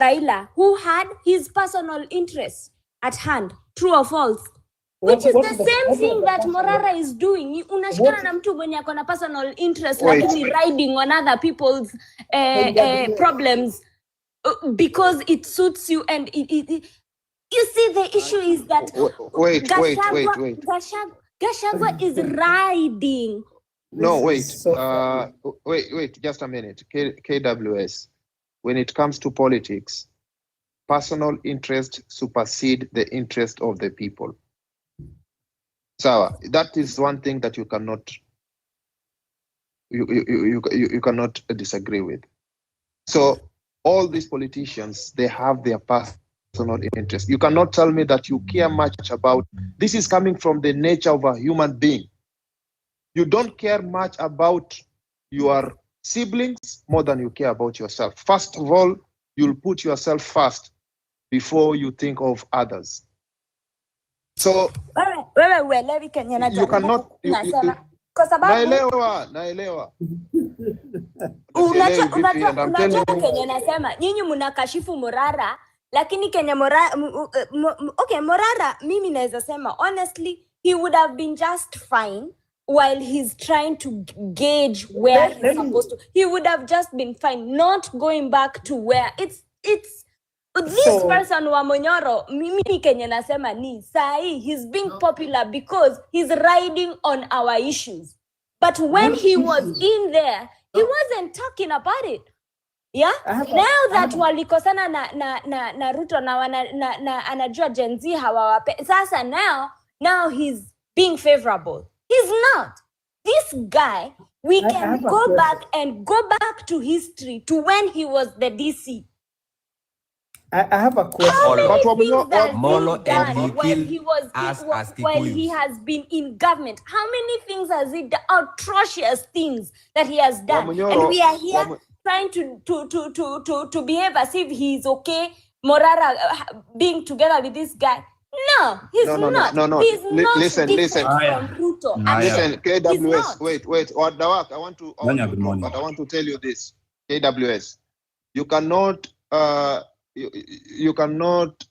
Raila, who had his personal interests at hand, true or false? Which is the same thing that Morara is doing. Unashikana na mtu mwenye akona personal interest, lakini riding on other people's problems because it suits you. And you see, the issue is that Gachagwa is riding. No, wait, just a minute. KWS, when it comes to politics, personal interest supersede the interest of the people. So that is one thing that you cannot cannot disagree with. So all these politicians, they have their personal interest. You cannot tell me that you care much about this. Is coming from the nature of a human being. You don't care much about your siblings more than you care about yourself. First of all, you'll put yourself first before you think of others. So you cannot. Naelewa. Kenya nasema nyinyi mnakashifu Morara, lakini Kenya Morara mimi naweza sema honestly he would have been just fine while he's trying to gauge where he's supposed to. He would have just been fine, not going back to where it's this person wa Monyoro. Mimi Kenya nasema ni sahi he's being popular because he's riding on our issues. But when he was in there, he wasn't talking about it. Yeah? Now that walikosana na Ruto na anajua Gen Z hawawape. Sasa now he's being favorable. He's not. This guy, we can go back to history to when he was the DC. I have a question. While he has been in government, how many things has he done? Atrocious things that he has done, and we are here trying to behave as if he's okay. Morara being together with this guy. No, he's not. No. He's not listen. From Ruto. Listen, KWS. Wait. Dawak, I want to tell you this. KWS, you cannot. You cannot.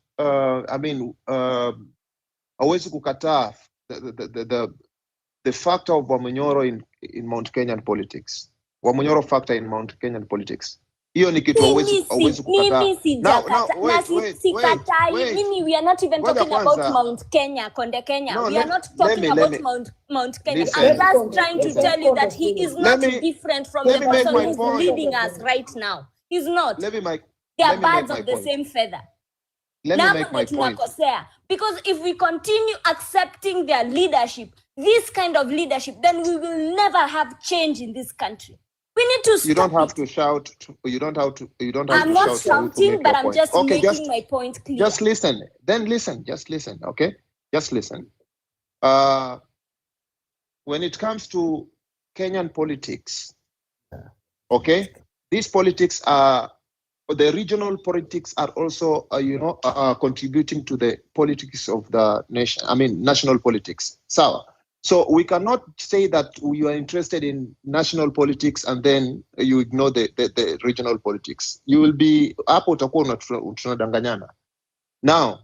Hawezi kukataa the factor of Wamonyoro in Mount Kenyan politics. Wamonyoro factor in Mount Kenyan politics. Hiyo ni kitu hawezi kukataa. Mimi, we are not even talking about Mount Kenya, Konde Kenya. We are not talking about Mount Kenya. I'm just trying to tell you that he is not different from the person who's leading us right now. He's not. They are birds of the same feather. Let me make my point. Because if we continue accepting their leadership, this kind of leadership, then we will never have change in this country. We need to stop. You don't have to shout. I'm not shouting, but I'm just making my point clear. Just listen. Then listen. Just listen. Okay? Just listen. When it comes to Kenyan politics, okay, these politics are. The regional politics are also, contributing to the politics of the nation. National politics. So we cannot say that we are interested in national politics and then you ignore the regional politics. You will be hapo utakuwa tunadanganyana. Now,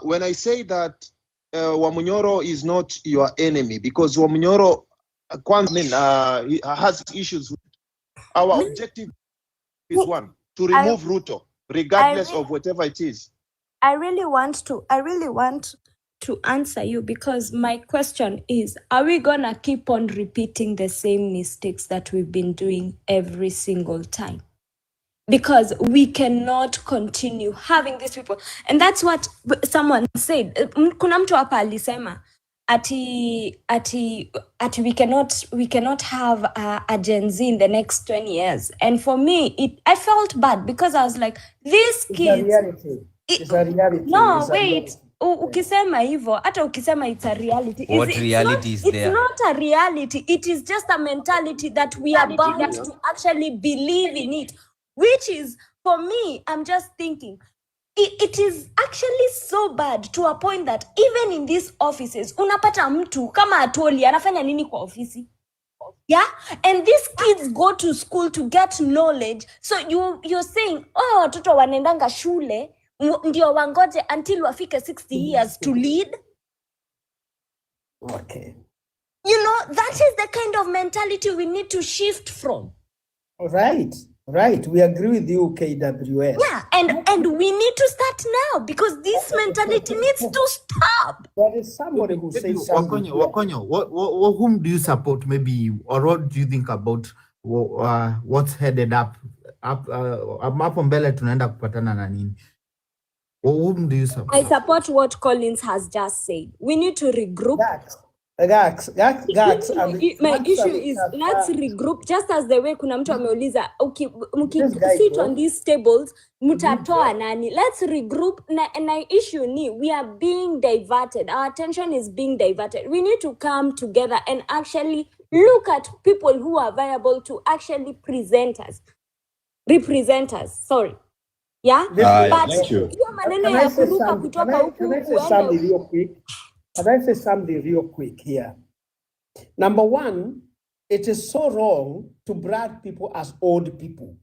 when I say that Wamonyoro is not your enemy, because Wamonyoro has issues with our objective is one. To remove Ruto, regardless of whatever it is. I really want to answer you, because my question is, are we gonna keep on repeating the same mistakes that we've been doing every single time? Because we cannot continue having these people. And that's what someone said. Kuna mtu hapa alisema ati we cannot have a Gen Z in the next 20 years. And for me, I felt bad, because I was like, these kids. It's a reality. No, wait. Ukisema hivyo, hata ukisema it's a reality. What reality is there? It's not a reality. It is just a mentality that we are bound to actually believe in it. Which is, for me, I'm just thinking, it is actually so bad to a point that even in these offices, unapata mtu kama Atoli anafanya nini kwa ofisi? Yeah, and these kids go to school to get knowledge. So you're saying, oh, watoto wanaendanga shule ndio wangoje until wafike 60 years to lead. Okay. You know, that is the kind of mentality we need to shift from. Right. We agree with you, KWS. Yeah, and we need to start now because this mentality needs to stop. There is somebody who says something. Wakonyo, whom do you support, maybe, or what do you think about what's headed up mbele tunaenda kupatana na nini? Whom do you support? I support what Collins has just said. We need to regroup. Gax, my issue is let's regroup, just as the way kuna mtu ameuliza sit on these tables mutatoa nani. Let's regroup na issue ni we are being diverted. Our attention is being diverted. We need to come together and actually look at people who are viable to actually represent us. Sorry. Yeah? But thank you. Can I say something real quick here? Number one, it is so wrong to brand people as old people.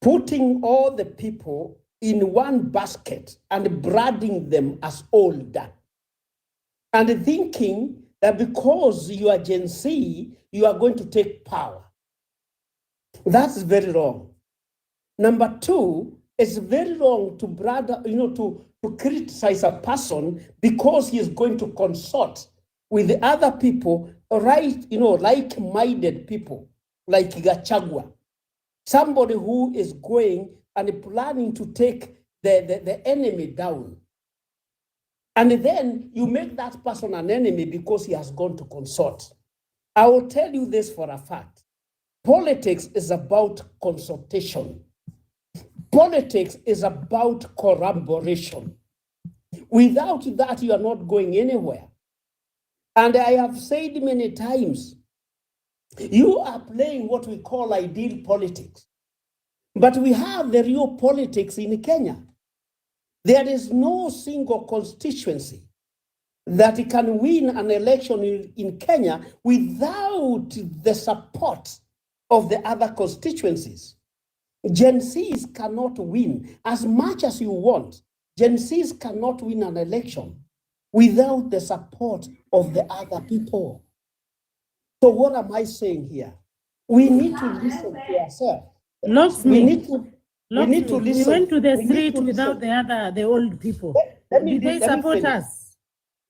Putting all the people in one basket and branding them as older. And thinking that because you are Gen Z, you are going to take power. That's very wrong. Number two, it's very wrong to brand, to criticize a person because he is going to consort with the other people, right? Like-minded people, like Gachagwa. Somebody who is going and planning to take the enemy down. And then you make that person an enemy because he has gone to consort. I will tell you this for a fact. Politics is about consultation. Politics is about corroboration. Without that, you are not going anywhere. And I have said many times, you are playing what we call ideal politics. But we have the real politics in Kenya. There is no single constituency that can win an election in Kenya without the support of the other constituencies. Gen Zs cannot win as much as you want. Gen Zs cannot win an election without the support of the other people. So what am I saying here? We need to listen to ourselves. We need to listen. We went to the street without the old people. Did they support us?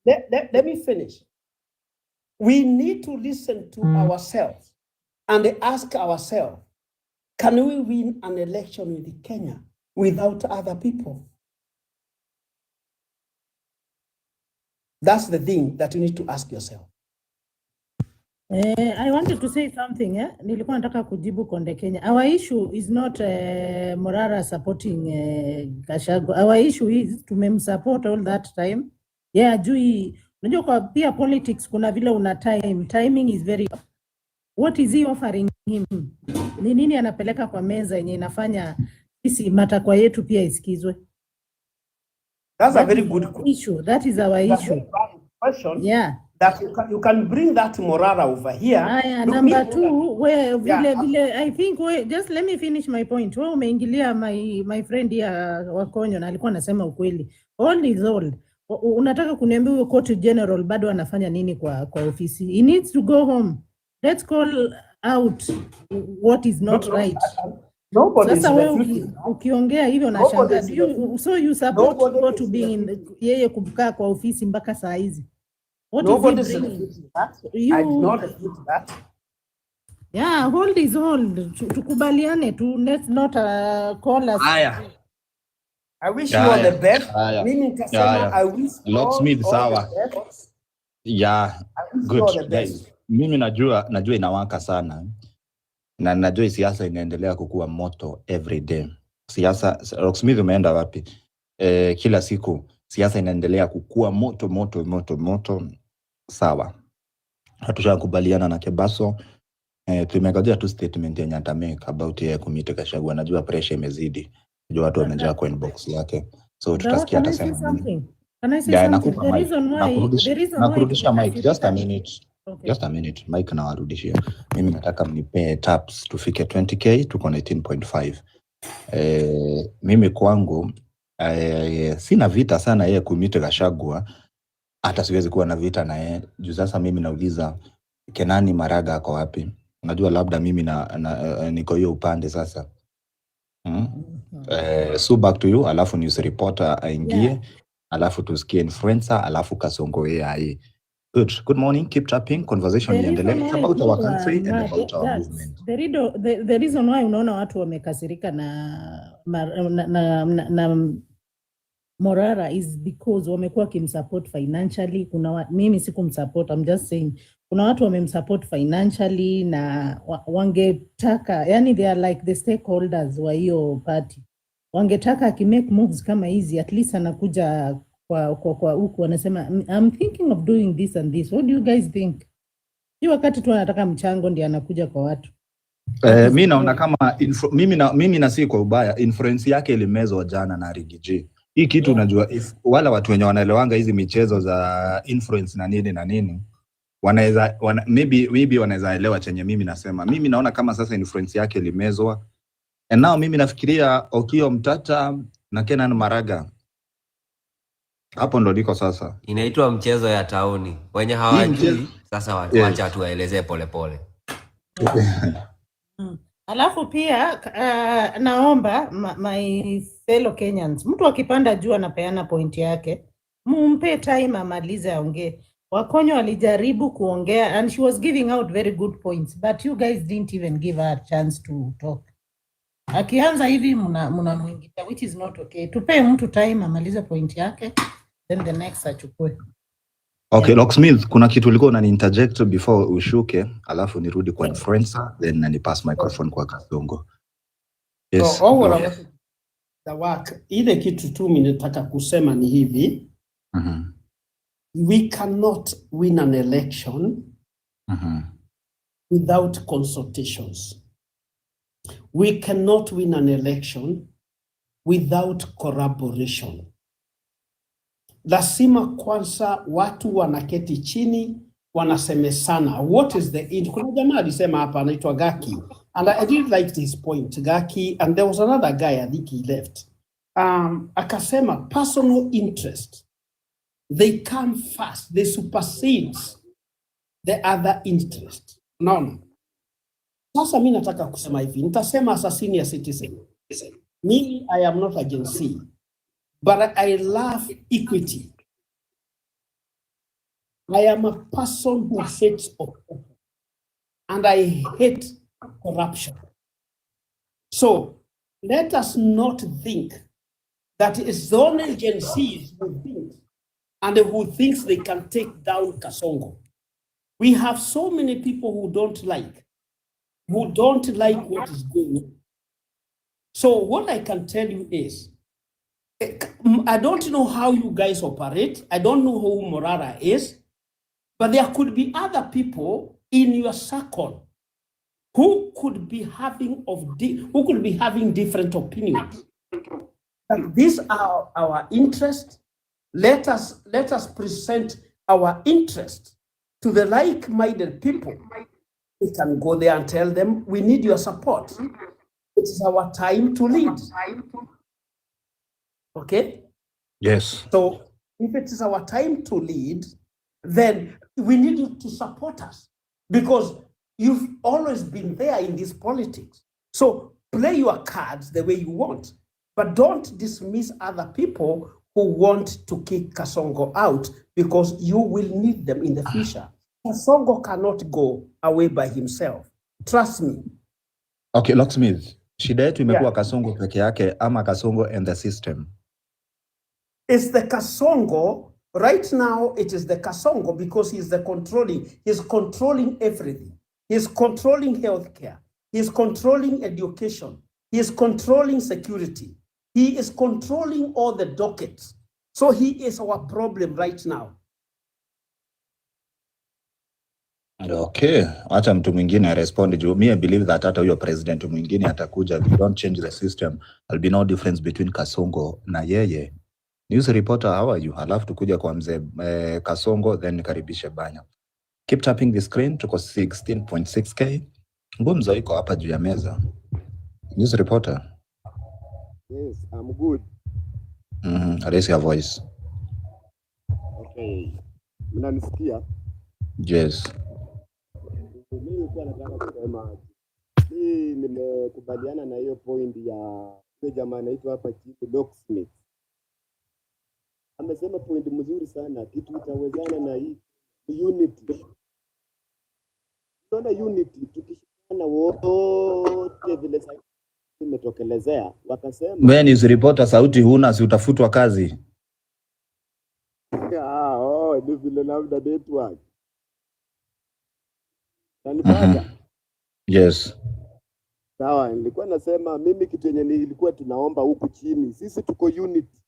Let me finish. We need to listen to ourselves and ask ourselves, can we win an election in Kenya without other people? That's the thing that you need to ask yourself. I wanted to say something. Nilikuwa nataka kujibu Konde Kenya. Our issue is not Morara supporting Gachagwa. Our issue is tumemsupport all that time. Yeah, unajua kwa pia politics kuna vile una time. Timing is very. What is he offering him? Ni nini anapeleka kwa meza yenye inafanya sisi matakwa yetu pia isikizwe? That's a very good issue. That is our issue. Question. Yeah. That you can bring that Morara over here. Number two, where I think just let me finish my point. Wewe umeingilia my friend here Wakonyo na alikuwa anasema ukweli. All is old. Unataka kuniambia huyo court general bado anafanya nini kwa ofisi? He needs to go home. Let's call out what is not right. Sasa wewe ukiongea hivyo na shanga. So you support go to be in yeye kukaa kwa ofisi mpaka saa hizi. Nobody is that. I do not agree to that. Yeah, hold is hold. Tukubaliane tu. Let's not call us. I wish you all the best. Mimi nitasema I wish Locksmith sawa. Yeah, good. Mimi najua inawaka sana. Na najua siasa inaendelea kukua moto every day. Siasa Locksmith umeenda wapi? Kila siku siasa inaendelea kukua moto. Sawa. Hatushakubaliana na Kebaso. Tumekajia tu statement yenye atamake about yeye kumita Gachagwa. Najua pressure imezidi. Najua watu wamejaa kwa inbox yake. So tutasikia atasema. Can I say something? The reason why nakurudisha mic just a minute. Okay. Just a minute, Mike na warudishia. Mimi nataka mnipe taps tufike 20k, tuko 19.5. Mimi kwangu sina vita sana yeye kumite Gachagwa, hata siwezi kuwa na vita na yeye. Juu sasa mimi nauliza Kenani Maraga ako wapi? Unajua labda mimi niko hiyo upande sasa. So back to you, alafu news reporter aingie, alafu tusikie influencer, alafu Kasongo AI. Good morning, keep tapping, conversation iendelee. It's about our country and about our movement. The reason why unaona watu wamekasirika na Morara is because wamekuwa kimsupport financially. Mimi sikumsupport, I'm just saying kuna watu wamemsupport financially na wangetaka, yani they are like the stakeholders wa hiyo party. Wangetaka akimake moves kama hizi, at least anakuja kwa huku wanasema I'm thinking of doing this and this. What do you guys think? Hii wakati tu anataka mchango ndiye anakuja kwa watu. Mimi naona kama mimi na si kwa ubaya, influence yake ilimezwa jana na Rigathi. Hii kitu unajua, if wala watu wenye wanaelewanga hizi michezo za influence na nini wanaweza maybe wanaweza elewa chenye mimi nasema. Mimi naona kama sasa influence yake ilimezwa. And now mimi nafikiria Okiya Mtata na Kenani Maraga. Hapo ndo liko sasa. Inaitwa mchezo ya tauni. Wenye hawajui sasa wacha tuwaelezee polepole. Alafu pia naomba my fellow Kenyans, mtu akipanda juu anapeana point yake, mumpe time amalize aongee. Wakonyo walijaribu kuongea and she was giving out very good points, but you guys didn't even give her a chance to talk. Akianza hivi mnamwingilia, which is not okay. Tupe mtu time amalize point yake, then the next achukue. Okay, Locksmith, kuna kitu ulikuwa unani-interject before ushuke, alafu nirudi kwa influencer, then nani pass microphone kwa Kasongo. Yes. The work, ile kitu tu mimi nataka kusema ni hivi. We cannot win an election without consultations. We cannot win an election without collaboration. Lazima kwanza watu wanaketi chini wanasemesana what is the end. Kuna jamaa alisema hapa anaitwa Gaki and I did like his point, Gaki, and there was another guy, I think he left. Akasema personal interest, they come first, they supersede the other interest. No. Sasa mimi nataka kusema hivi, nitasema as a senior citizen. Me, I am not against C, but I love equity. I am a person who hates oppression, and I hate corruption. So let us not think that it's only Gen Zs who think and who thinks they can take down Kasongo. We have so many people who don't like what is going on. So what I can tell you is, I don't know how you guys operate. I don't know who Morara is, but there could be other people in your circle who could be having different opinions. And these are our interests. Let us present our interest to the like-minded people. We can go there and tell them, we need your support. It is our time to lead. Okay? Yes. So if it is our time to lead, then we need you to support us because you've always been there in this politics. So play your cards the way you want, but don't dismiss other people who want to kick Kasongo out because you will need them in the future. Kasongo cannot go away by himself. Trust me. Okay, Locksmith, shida yetu imekuwa Kasongo peke yake ama Kasongo and the system? It's the Kasongo. Right now, it is the Kasongo because he's controlling everything. He's controlling healthcare. He's controlling education. He is controlling security. He is controlling all the dockets. So he is our problem right now. Okay, acha mtu mwingine respond juu me I believe that hata huyo president mwingine atakuja, if you don't change the system, there'll be no difference between Kasongo na yeye. News reporter, how are you? Alafu tukuja kwa mzee Kasongo, then nikaribishe Banya. Keep tapping the screen, tuko 16.6k. Ngumzo iko hapa juu ya meza. News reporter. Yes, I'm good. Raise your voice. Okay. Mnanisikia? Yes. Mimi nilikuwa nataka kusema hii nimekubaliana na hiyo point ya yule jamaa anaitwa hapa chini Locksmith. Amesema point mzuri sana, kitu itawezana na hii unity. Tunaona unity tukishikana wote vile sasa imetokelezea wakasema Wewe news reporter, sauti huna, si utafutwa kazi. Ni vile labda network. Nanipata? Yes. Sawa, nilikuwa nasema mimi kitu yenye nilikuwa tunaomba huku chini. Sisi tuko unity.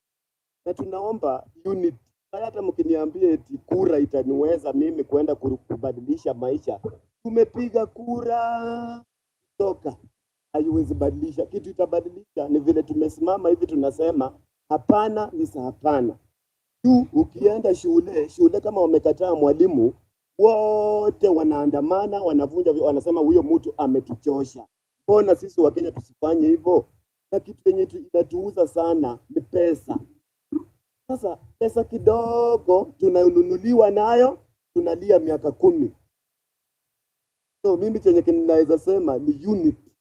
Na tunaomba unity. Hata mkiniambia eti kura itaniweza mimi kwenda kubadilisha maisha. Tumepiga kura toka. Haiwezi badilisha. Kitu itabadilisha ni vile tumesimama hivi tunasema hapana ni hapana. Tu ukienda shule kama wamekataa mwalimu wote wanaandamana, wanavunja, wanasema huyo mtu ametuchosha. Mbona sisi wa Kenya tusifanye hivyo? Na kitu yenye inatuuza sana ni pesa. Sasa pesa kidogo tunanunuliwa nayo, tunalia miaka 10. So mimi chenye ninaweza sema ni unity.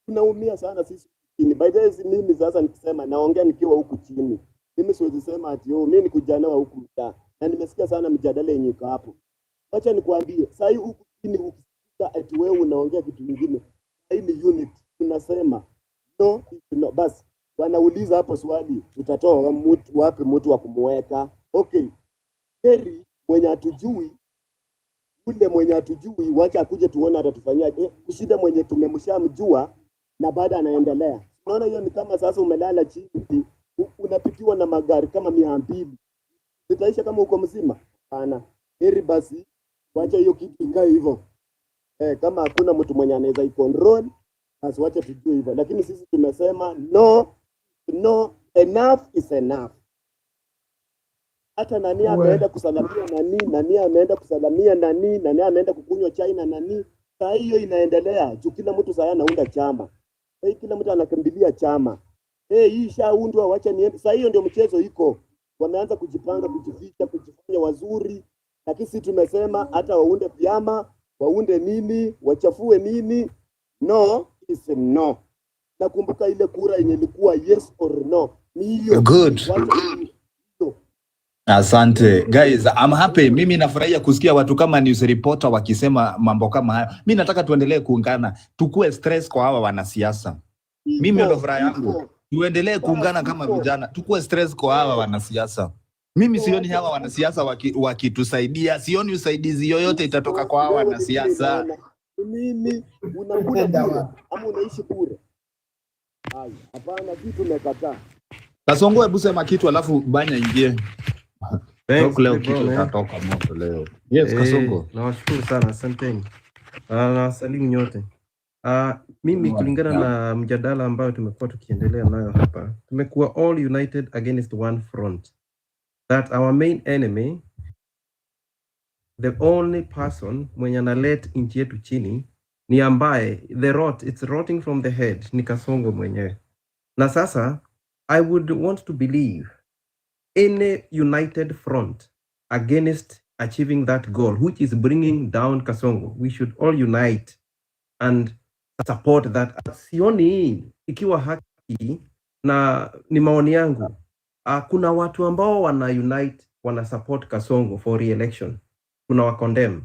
Tunaumia sana sisi chini. By the way, mimi sasa nikisema naongea nikiwa huku chini. Mimi siwezi sema ati mimi ni kujanawa huku mtaa. Na nimesikia sana mjadala yenye iko hapo. Acha nikwambie, sasa hii huku chini ukisikia ati wewe unaongea kitu kingine. Hii ni unit. Tunasema no, basi wanauliza hapo swali, tutatoa mtu wapi mtu wa kumweka. Okay. Heri mwenye atujui, ule mwenye atujui wacha akuje tuone atatufanyaje. Kushida mwenye tumemshamjua na baada anaendelea. Unaona hiyo ni kama sasa umelala chini, unapitiwa na magari kama 200. Zitaisha kama uko mzima? Hapana. Heri basi wacha hiyo kitu ikae hivyo. Kama hakuna mtu mwenye anaweza icontrol, basi wacha tujue hivyo. Lakini sisi tumesema no, enough is enough. Hata nani ameenda kusalamia nani ameenda kusalamia nani ameenda kukunywa chai na nani. Saa hiyo inaendelea. Juu kila mtu sasa anaunda chama. Kila mtu anakimbilia chama. Hii shaundwa, wacha niende. Saa hiyo ndio mchezo iko. Wameanza kujipanga, kujificha, kujifanya wazuri. Lakini sisi tumesema hata waunde vyama, waunde nini, wachafue nini. No is no. Nakumbuka ile kura yenye ilikuwa yes or no. Ni hiyo. Good. Asante guys, I'm happy. Mimi nafurahia kusikia watu kama news reporter wakisema mambo kama hayo. Mimi nataka tuendelee kuungana, tukue stress kwa hawa wanasiasa. Mimi ndio furaha yangu. Tuendelee kuungana kama vijana, tukue stress kwa hawa wanasiasa. Mimi sioni hawa wanasiasa wakitusaidia, sioni usaidizi yoyote itatoka kwa hawa wanasiasa. Mimi unakula ama unaishi kule? Hapana, kitu nimekataa. Kasongo, hebu sema kitu alafu banya ingie. Leo kitu kitatoka moto leo. Yes, Kasongo. Nawashukuru sana, asanteni. Na salimu nyote. Mimi kulingana na mjadala ambayo tumekuwa tukiendelea nayo hapa, tumekuwa all united against one front. That our main enemy, the only person mwenye analet nchi yetu chini ni ambaye it's rotting from the head, ni Kasongo mwenyewe. Na sasa I would want to believe any united front against achieving that goal, which is bringing down Kasongo. We should all unite and support that. Sioni ikiwa haki, na ni maoni yangu. Kuna watu ambao wana unite, wana support Kasongo for re-election. Kuna wa condemn.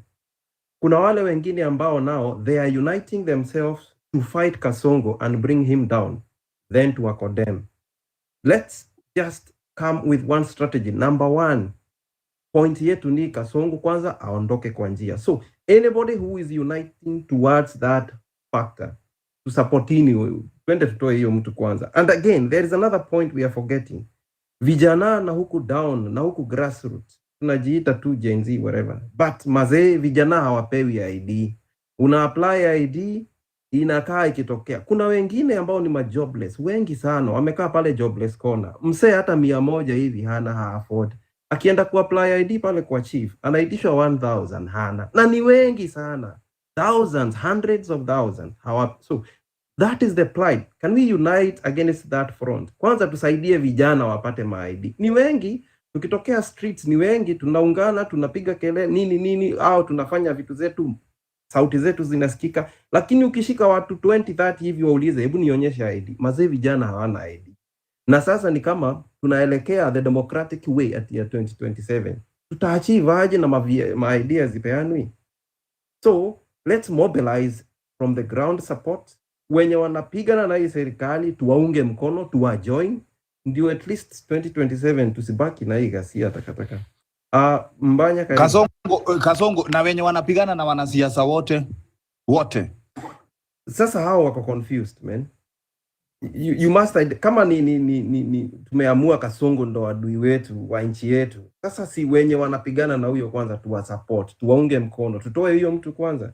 Kuna wale wengine ambao now they are uniting themselves to fight Kasongo and bring him down, then to condemn. Let's just come with one strategy. Number one, point yetu ni Kasongo kwanza aondoke kwa njia. So anybody who is uniting towards that factor, to support hini, twende tutoe hiyo mtu kwanza. And again, there is another point we are forgetting. Vijana na huku down, na huku grassroots, tunajiita tu Gen Z, whatever. But mazee, vijana hawapewi ID. Una apply ID, inakaa ikitokea. Kuna wengine ambao ni majobless, wengi sana, wamekaa pale jobless corner. Msee hata 100 hivi hana, afford. Akienda kuapply ID pale kwa chief, anaitishwa 1000 hana. Na ni wengi sana. Thousands, hundreds of thousands. So that is the plight. Can we unite against that front? Kwanza tusaidie vijana wapate ma-ID. Ni wengi, tukitokea streets ni wengi, tunaungana, tunapiga kelele nini au tunafanya vitu zetu, sauti zetu zinasikika, lakini ukishika watu 20 30 hivi waulize, hebu nionyeshe ID. Mazee vijana hawana ID. Na sasa ni kama tunaelekea the democratic way at year 2027. Tutaachieve aje na ma-ideas zipeanwi? So let's mobilize from the ground support. Wenye wanapigana na hii serikali tuwaunge mkono, tuwajoin, ndio at least 2027 tusibaki na hii ghasia takataka. Mbanya Kasongo na wenye wanapigana na wanasiasa wote. Sasa hao wako confused, man. You must kama ni tumeamua Kasongo ndo adui wetu wa nchi yetu. Sasa si wenye wanapigana na huyo kwanza tuwa support, tuwaunge mkono, tutoe hiyo mtu kwanza.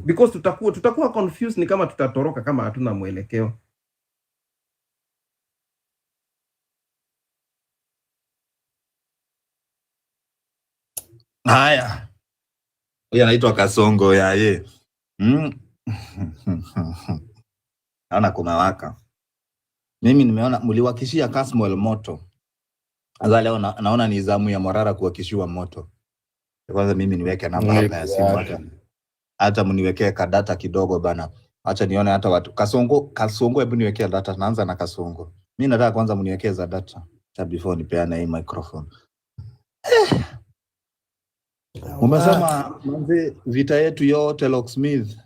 Because tutakuwa confused, ni kama tutatoroka kama hatuna mwelekeo. Haya. Huyu anaitwa Kasongo ya ye. Naona kumewaka. Mimi nimeona mliwakishia Kasmuel moto. Sasa leo naona ni zamu ya Morara kuwakishiwa moto. Kwanza mimi niweke namba hapa ya simu hata mniwekee kadata kidogo bana. Acha nione hata watu. Kasongo hebu niwekee data. Naanza na Kasongo. Mimi nataka kwanza mniwekee za data before nipeane hii microphone. Umesema manze vita yetu yote Locksmith.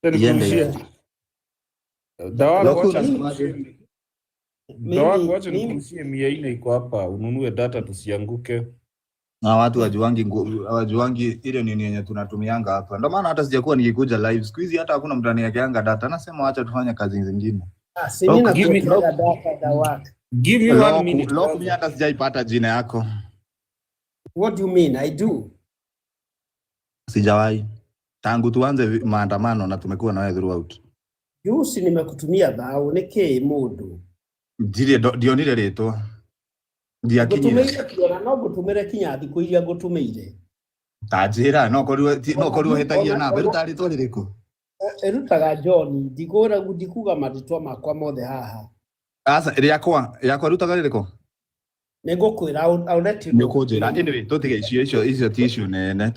Wacha nikurushie 400 iko hapa, ununue data tusianguke. Na watu wajuangi ile nini yenye tunatumianga hapa. Ndio maana hata sijakuwa nikikuja live. Siku hizi hata hakuna mtu aniyekeanga data. Nasema acha tufanye kazi zingine. Give me 1 minute. Lock me hata sijaipata jina yako. What do you mean? I do. Sijawahi. Tangu tuanze maandamano na tumekuwa na wewe throughout. Yusi nimekutumia dhao neke mudu. Ndio nile leto. Ndia kinyira. Gutumira no gutumire kinya thiku iria gutumire. Tajira no koruo hetagia na beru tari to liriko. Erutaga John ndigora gudikuga matitwa makwa mothe haha. Asa yakwa rutaga liriko. Nigukwira I'll let you know. Nikujira anyway tutige icio tissue nene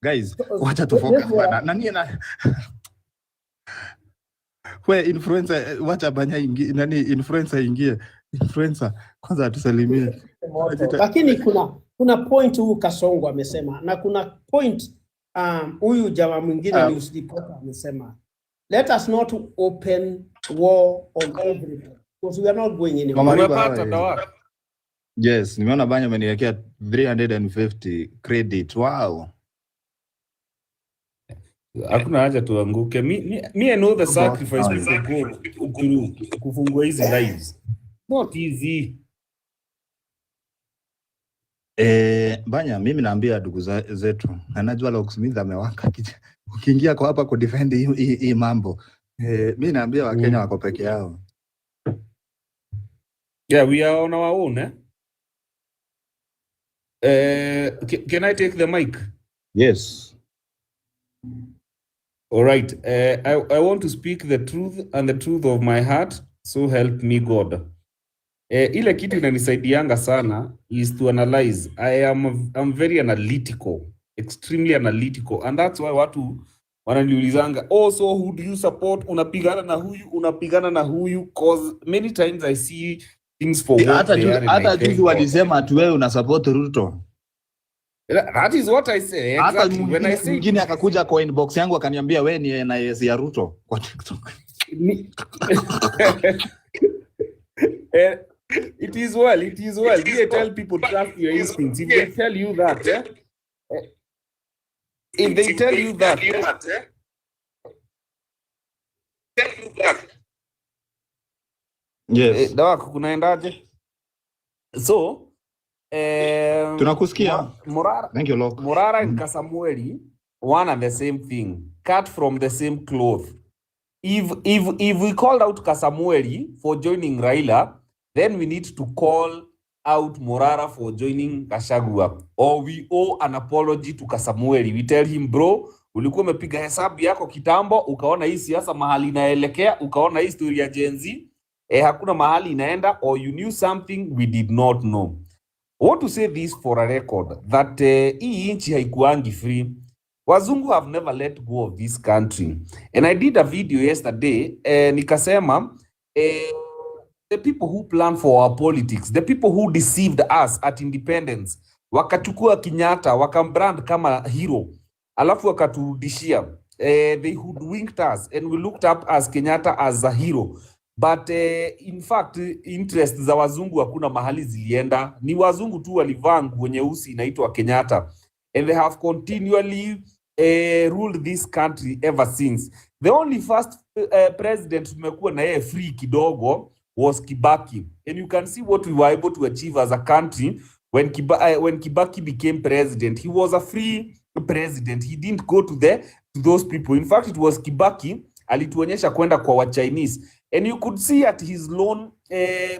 guys wacha tufoka bana nani na we influencer wacha banya ingie nani influencer kwanza tusalimie. Lakini kuna point huyu Kasongo amesema na kuna point huyu jamaa mwingine news reporter amesema let us not open war on everything because we are not going anywhere. Yes, nimeona banya ameniwekea 350 credit. Wow. Hakuna haja tuanguke. Me I know the sacrifice people go to kufungua hizi lives. Not easy. Banya mimi naambia ndugu zetu. Na najua Locksmith amewaka ukiingia kwa hapa ku defend hii mambo. Mimi naambia Wakenya wako peke yao. Yeah, we are on our own, can I take the mic? Yes. All right. I want to speak the truth and the truth of my heart, so help me God. Ile kitu inanisaidianga sana is to analyze. I'm very analytical, extremely analytical, and that's why watu wananiulizanga, so who do you support? Unapigana na huyu cause many times I see things for what they are. Hata juzi walisema atu wewe una support Ruto. That is what I say. Exactly. When I say mwingine akakuja kwa inbox yangu akaniambia wewe ni na ya Ruto kwa TikTok. It is well. You tell people trust your instincts. If they tell you that, yes. Dawa kunaendaje? So tunakusikia. Morara and Kasamueli, one and the same thing, cut from the same cloth. If we called out Kasamueli for joining Raila, then we need to call out Morara for joining Gachagua, or we owe an apology to Kasamueli. We tell him, bro, ulikuwa umepiga hesabu yako kitambo, ukaona hii siasa mahali inaelekea, ukaona hii story ya Gen Z, hakuna mahali inaenda, or you knew something we did not know. I want to say this for a record, that hii nchi haikuangi free. Wazungu have never let go of this country. And I did a video yesterday, nikasema, the people who plan for our politics, the people who deceived us at independence, wakachukua Kenyatta, wakambrand kama hero, alafu wakaturudishia, they hoodwinked us and we looked up as Kenyatta as a hero. But in fact, interest za wazungu hakuna mahali zilienda. Ni wazungu tu walivaa nguo nyeusi inaitwa Kenyatta. And they have continually ruled this country ever since. The only first president tumekuwa na yeye free kidogo was Kibaki. And you can see what we were able to achieve as a country when Kibaki became president. He was a free president. He didn't go to those people. In fact, it was Kibaki alituonyesha kwenda kwa wa Chinese. And you could see at his loan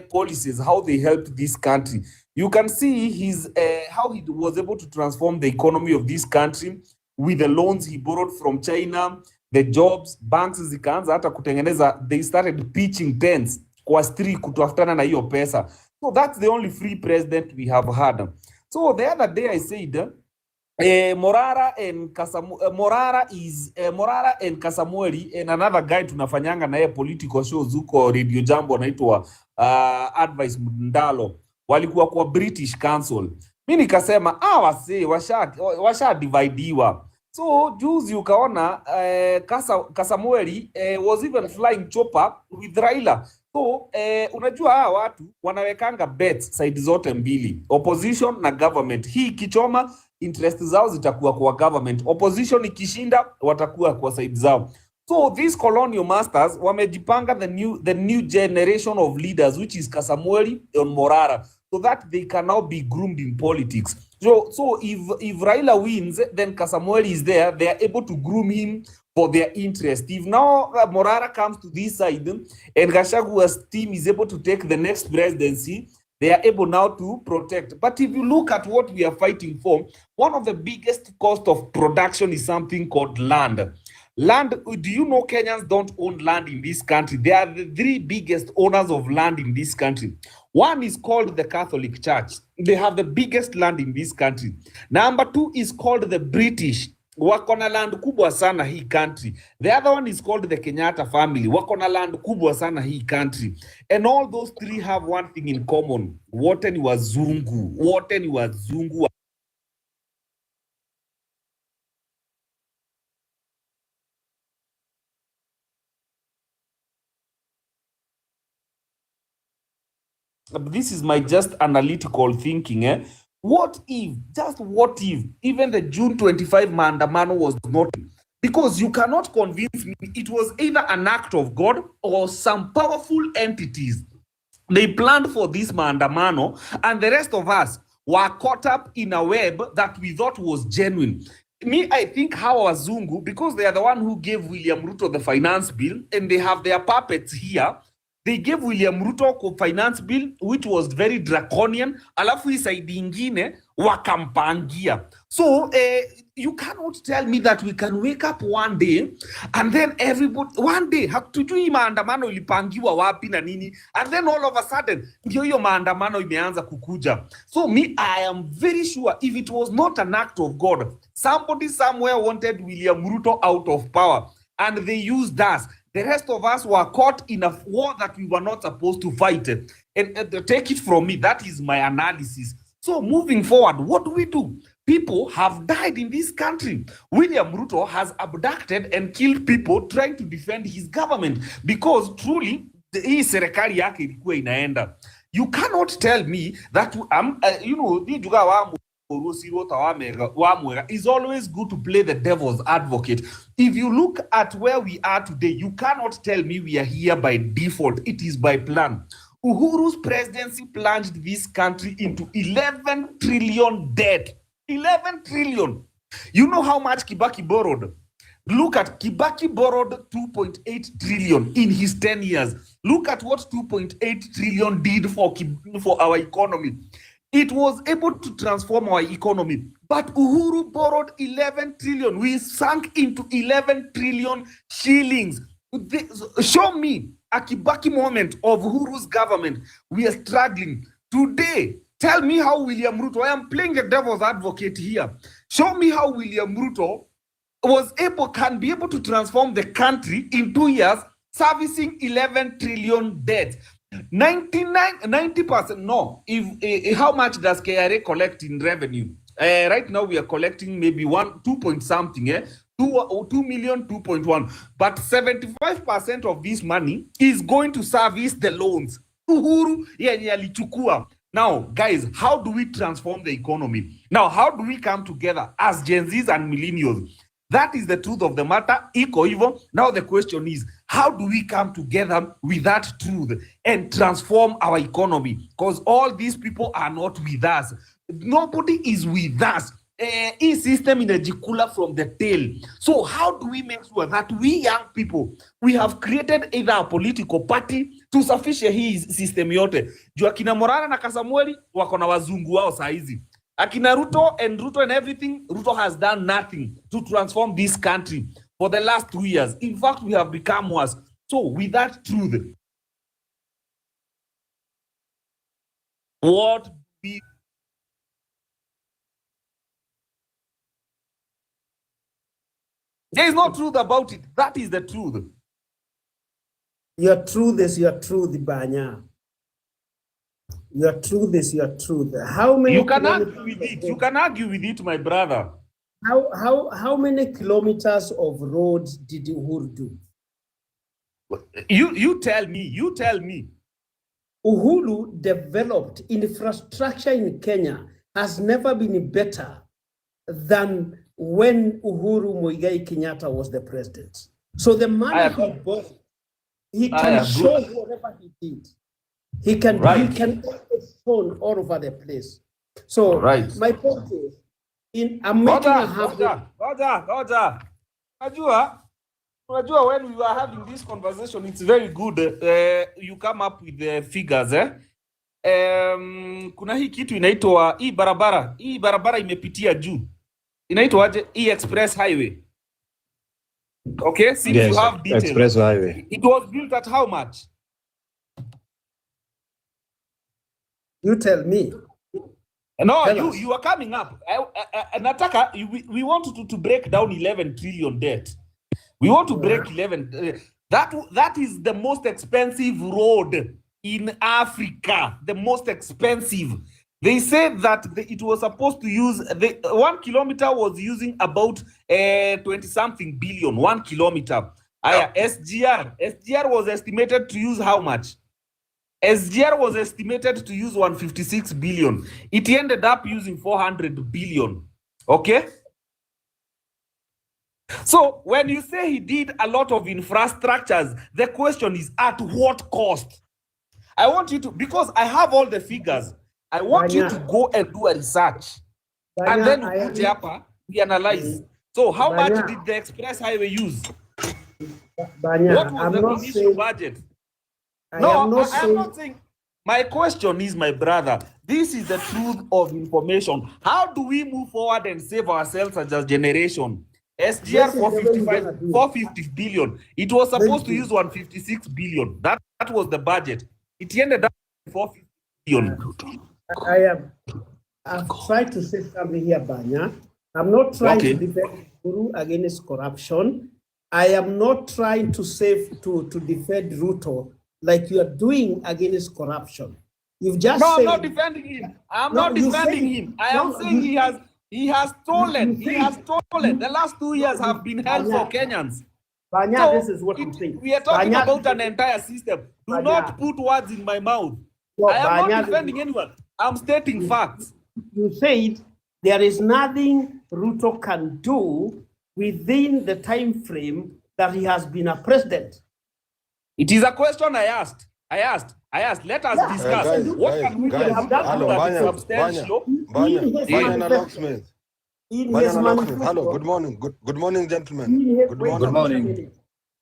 policies how they helped this country. You can see his how he was able to transform the economy of this country with the loans he borrowed from China, the jobs, banks zikaanza hata kutengeneza, they started pitching tents kwa street kutafutana na hiyo pesa. So that's the only free president we have had. So the other day I said, Morara and Kasamueli and another guy tunafanyanga na yeye political shows huko Radio Jambo anaitwa Advice Mndalo, walikuwa kwa British Council. Mimi nikasema wase washa dividiwa. So juzi ukaona Kasamueli was even flying chopper with Raila. So unajua watu wanawekanga bets side zote mbili, opposition na government. Hii kichoma interest zao zitakuwa kwa government, opposition ikishinda watakuwa kwa side zao. So these colonial masters wamejipanga the new generation of leaders, which is Kasamueli and Morara, so that they can now be groomed in politics. So if Raila wins, then Kasamueli is there, they are able to groom him for their interest. If now Morara comes to this side and Gachagwa's team is able to take the next presidency, they are able now to protect. But if you look at what we are fighting for, one of the biggest cost of production is something called land. Land, do you know Kenyans don't own land in this country? They are the three biggest owners of land in this country. One is called the Catholic Church. They have the biggest land in this country. Number two is called the British. Wakona land kubwa sana hii country. The other one is called the Kenyatta family. Wakona land kubwa sana hii country. And all those three have one thing in common. Wote ni wazungu. Wote ni wazungu. This is my just analytical thinking. What if, just what if, even the June 25 maandamano was not? Because you cannot convince me it was either an act of God or some powerful entities. They planned for this maandamano and the rest of us were caught up in a web that we thought was genuine. Me, I think how Wazungu, because they are the one who gave William Ruto the finance bill and they have their puppets here, they gave William Ruto finance bill, which was very draconian. Alafu hii side ingine wakampangia. So you cannot tell me that we can wake up one day and then everybody, one day, hatujui maandamano ilipangiwa wapi na nini, and then all of a sudden, ndio hiyo maandamano imeanza kukuja. So me, I am very sure if it was not an act of God, somebody somewhere wanted William Ruto out of power and they used us. The rest of us were caught in a war that we were not supposed to fight. And take it from me, that is my analysis. So moving forward, what do? People have died in this country. William Ruto has abducted and killed people trying to defend his government because truly, hii serikali yake ilikuwa inaenda. You cannot tell me that, it's always good to play the devil's advocate. If you look at where we are today, you cannot tell me we are here by default. It is by plan. Uhuru's presidency plunged this country into 11 trillion debt. 11 trillion. You know how much Kibaki borrowed? Look at Kibaki borrowed 2.8 trillion in his 10 years. Look at what 2.8 trillion did for our economy. it was able to transform our economy. But Uhuru borrowed 11 trillion. We sank into 11 trillion shillings. Show me a Kibaki moment of Uhuru's government. We are struggling. Today, tell me how William Ruto, I am playing the devil's advocate here. Show me how William Ruto can be able to transform the country in 2 years, servicing 11 trillion debt. 90%, no. If how much does KRA collect in revenue? Right now we are collecting maybe 2 point something, 2 million, 2.1. But 75% of this money is going to service the loans. Uhuru yenye alichukua. Now, guys, how do we transform the economy? Now, how do we come together as Gen Zs and millennials? That is the truth of the matter. Iko hivyo. Now the question is, how do we come together with that truth and transform our economy? Because all these people are not with us. Nobody is with us. E-system inajikula from the tail. So how do we make sure that we young people, we have created either a political party tusafishe hii system yote? Juu akina Morara na Kasamweli wako na wazungu wao saizi. Akina Ruto and everything, Ruto has done nothing to transform this country for the last 2 years. In fact, we have become worse. So with that truth, what we... There is no truth about it. That is the truth. Your truth is your truth, Banya. Your truth is your truth. How many? You can argue with it. You can argue with it, my brother. How many kilometers of roads did Uhuru do? You tell me. You tell me. Uhuru developed infrastructure in Kenya has never been better than when Uhuru Muigai Kenyatta was the president. So the money he bought, he can show whatever he did. He can shown all over the place. So my point is, I'm making a habit. Roger. Najua, when we were having this conversation, it's very good. You come up with the figures. Kuna hii kitu inaitwa hii barabara imepitia juu. Inaitwaje? Express highway. Okay, since you have details. Express highway. It was built at how much? You tell me. No, you are coming up. Nataka, we want to break down 11 trillion debt. We want to break 11. That is the most expensive road in Africa. The most expensive. They said that it was supposed to use, 1 kilometer was using about 20-something billion, 1 kilometer. SGR was estimated to use how much? SGR was estimated to use 156 billion. It ended up using 400 billion. Okay? So when you say he did a lot of infrastructures, the question is at what cost? I want you to, because I have all the figures, I want you to go and do a research. And then we analyze. So how much did the express highway use? What was the initial budget? I'm not saying. My question is, my brother, this is the truth of information. How do we move forward and save ourselves as a generation? SGR 450 billion. It was supposed to use 156 billion. That was the budget. It ended up 450 billion. I've tried to say something here, Banya. I'm not trying to defend Guru against corruption. I am not trying to defend Ruto like you are doing against corruption. You've just said, I'm not defending him. I'm not defending him. I am saying he has stolen. He has stolen. The last 2 years have been hell for Kenyans. Banya, so this is what I'm saying. We are talking about an entire system. Do not put words in my mouth. No, I am not defending anyone. I'm stating facts. You said there is nothing Ruto can do within the time frame that he has been a president. It is a question I asked. Let us discuss. What can we do that is substantial? Hello, good morning. Good morning, gentlemen. Good morning.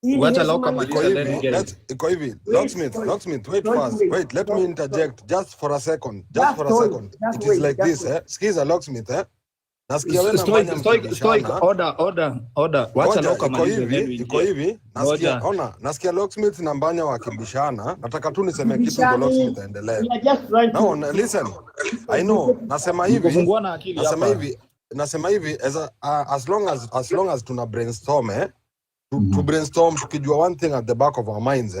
Wacha Loka maliza then get it. Iko hivi. Locksmith, wait first. Wait, let me interject just for a second. It is like this, Skiza Locksmith, Nasikia wewe na Mbanya Stoic, order. Wacha Loka maliza then we iko hivi. Nasikia Locksmith na Mbanya wakimbishana. Nataka tu niseme kitu ndio Locksmith aendelee. No, listen. I know. Nasema hivi as long as tuna brainstorm to brainstorm tukijua one thing at the back of our minds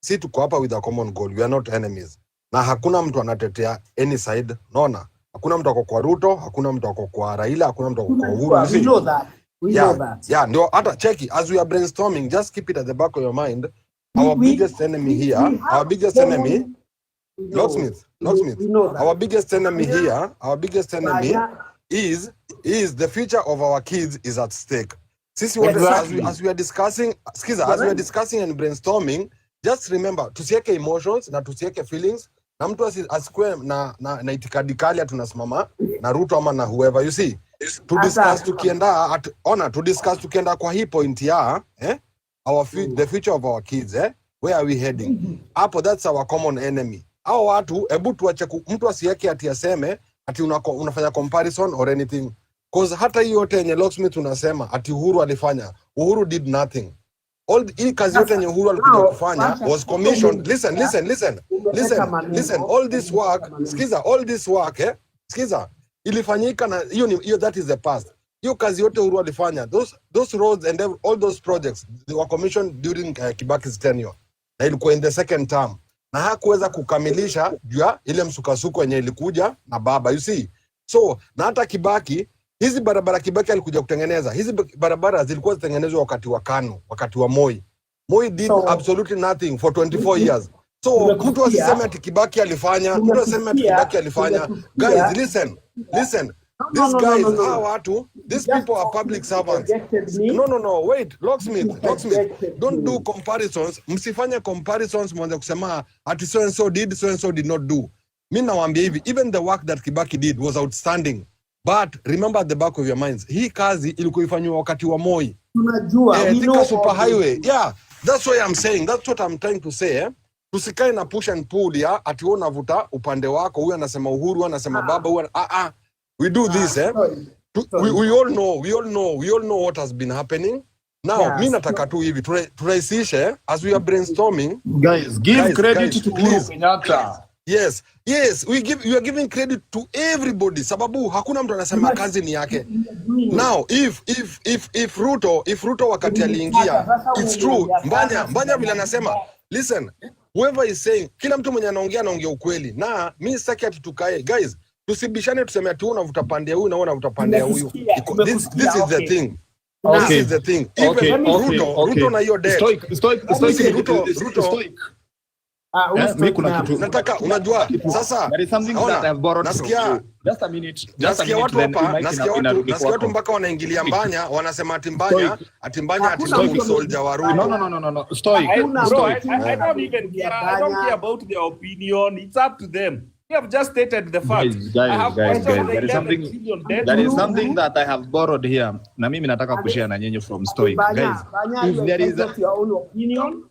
si tuko hapa with a common goal. We are not enemies. Na hakuna mtu anatetea any side. Naona hakuna mtu ako kwa Ruto, hakuna mtu ako kwa Raila, hakuna mtu ako kwa Uhuru. We know that. Yeah, ndio hata cheki as we are brainstorming, just keep it at the back of your mind. Our biggest enemy here, Locksmith. Our biggest enemy here, is the future of our kids is at stake. Sisi as we are discussing, as we are discussing and brainstorming, just remember tusiweke emotions na tusiweke feelings, na mtu asikue na itikadi kali tunasimama na Ruto ama na whoever, you see. To discuss tukienda kwa hii point ya the future of our kids, where are we heading? Hapo that's our common enemy. Hao watu hebu tuache mtu asiweke ati aseme ati unafanya comparison or anything, cause hata hiyo yote yenye Locksmith unasema ati Uhuru alifanya, Uhuru did nothing. Hii kazi yote yenye Uhuru alikuja kufanya was commissioned. Listen, all this work ilifanyika na hiyo that is the past. Hiyo kazi yote Uhuru alifanya, those roads and all those projects, they were commissioned during Kibaki's tenure, na ilikuwa in the second term, na hakuweza kukamilisha juu ya ile msukasuko yenye ilikuja na baba, you see. So na hata Kibaki, hizi barabara Kibaki alikuja kutengeneza, hizi barabara zilikuwa zitengenezwa wakati wa KANU, wakati wa Moi did absolutely nothing for 24 years. So mtu asiseme ati Kibaki alifanya, Guys, listen. These guys are watu, these people are public servants. No, wait, Locksmith, don't do comparisons. Msifanye comparisons mwanze kusema ati so and so did not do. Mimi nawaambia hivi, even the work that Kibaki did was outstanding. But remember at the back of your minds, hii kazi ilikuwa ifanywa wakati wa Moi. Tunajua, Thika super highway. Yeah, that's what I'm saying. That's what I'm trying to say. Tusikae na push and pull ya ati wewe unavuta upande wako, huyu anasema Uhuru, anasema baba, huyu we do this we all know what has been happening. Now mimi nataka tu hivi turahisishe as we are brainstorming. Guys, give credit to Kenyatta. Yes, you are giving credit to everybody, sababu hakuna mtu anasema kazi ni yake. Now if Ruto wakati aliingia, it's true, Mbanya vile anasema, listen, whoever is saying, kila mtu mwenye anaongea ukweli, na mimi sitaki ati tukae, guys, tusibishane tuseme ati unavuta pande huyu na unavuta pande huyu. This is the thing. Okay. This is the thing. Even Ruto na hiyo debt. Stoic. Nataka unajua sasa there is something that I have borrowed from you. Just a minute nasikia watu mpaka wanaingilia Mbanya, wanasema ati Mbanya ati ni soldier wa Ruto. No. Stoic. I don't even care. I don't care about their opinion. It's up to them. You have just stated the fact. Guys. There is something that I have borrowed here. Na mimi nataka kushare na nyinyi from Stoic. Guys, if there is your own opinion,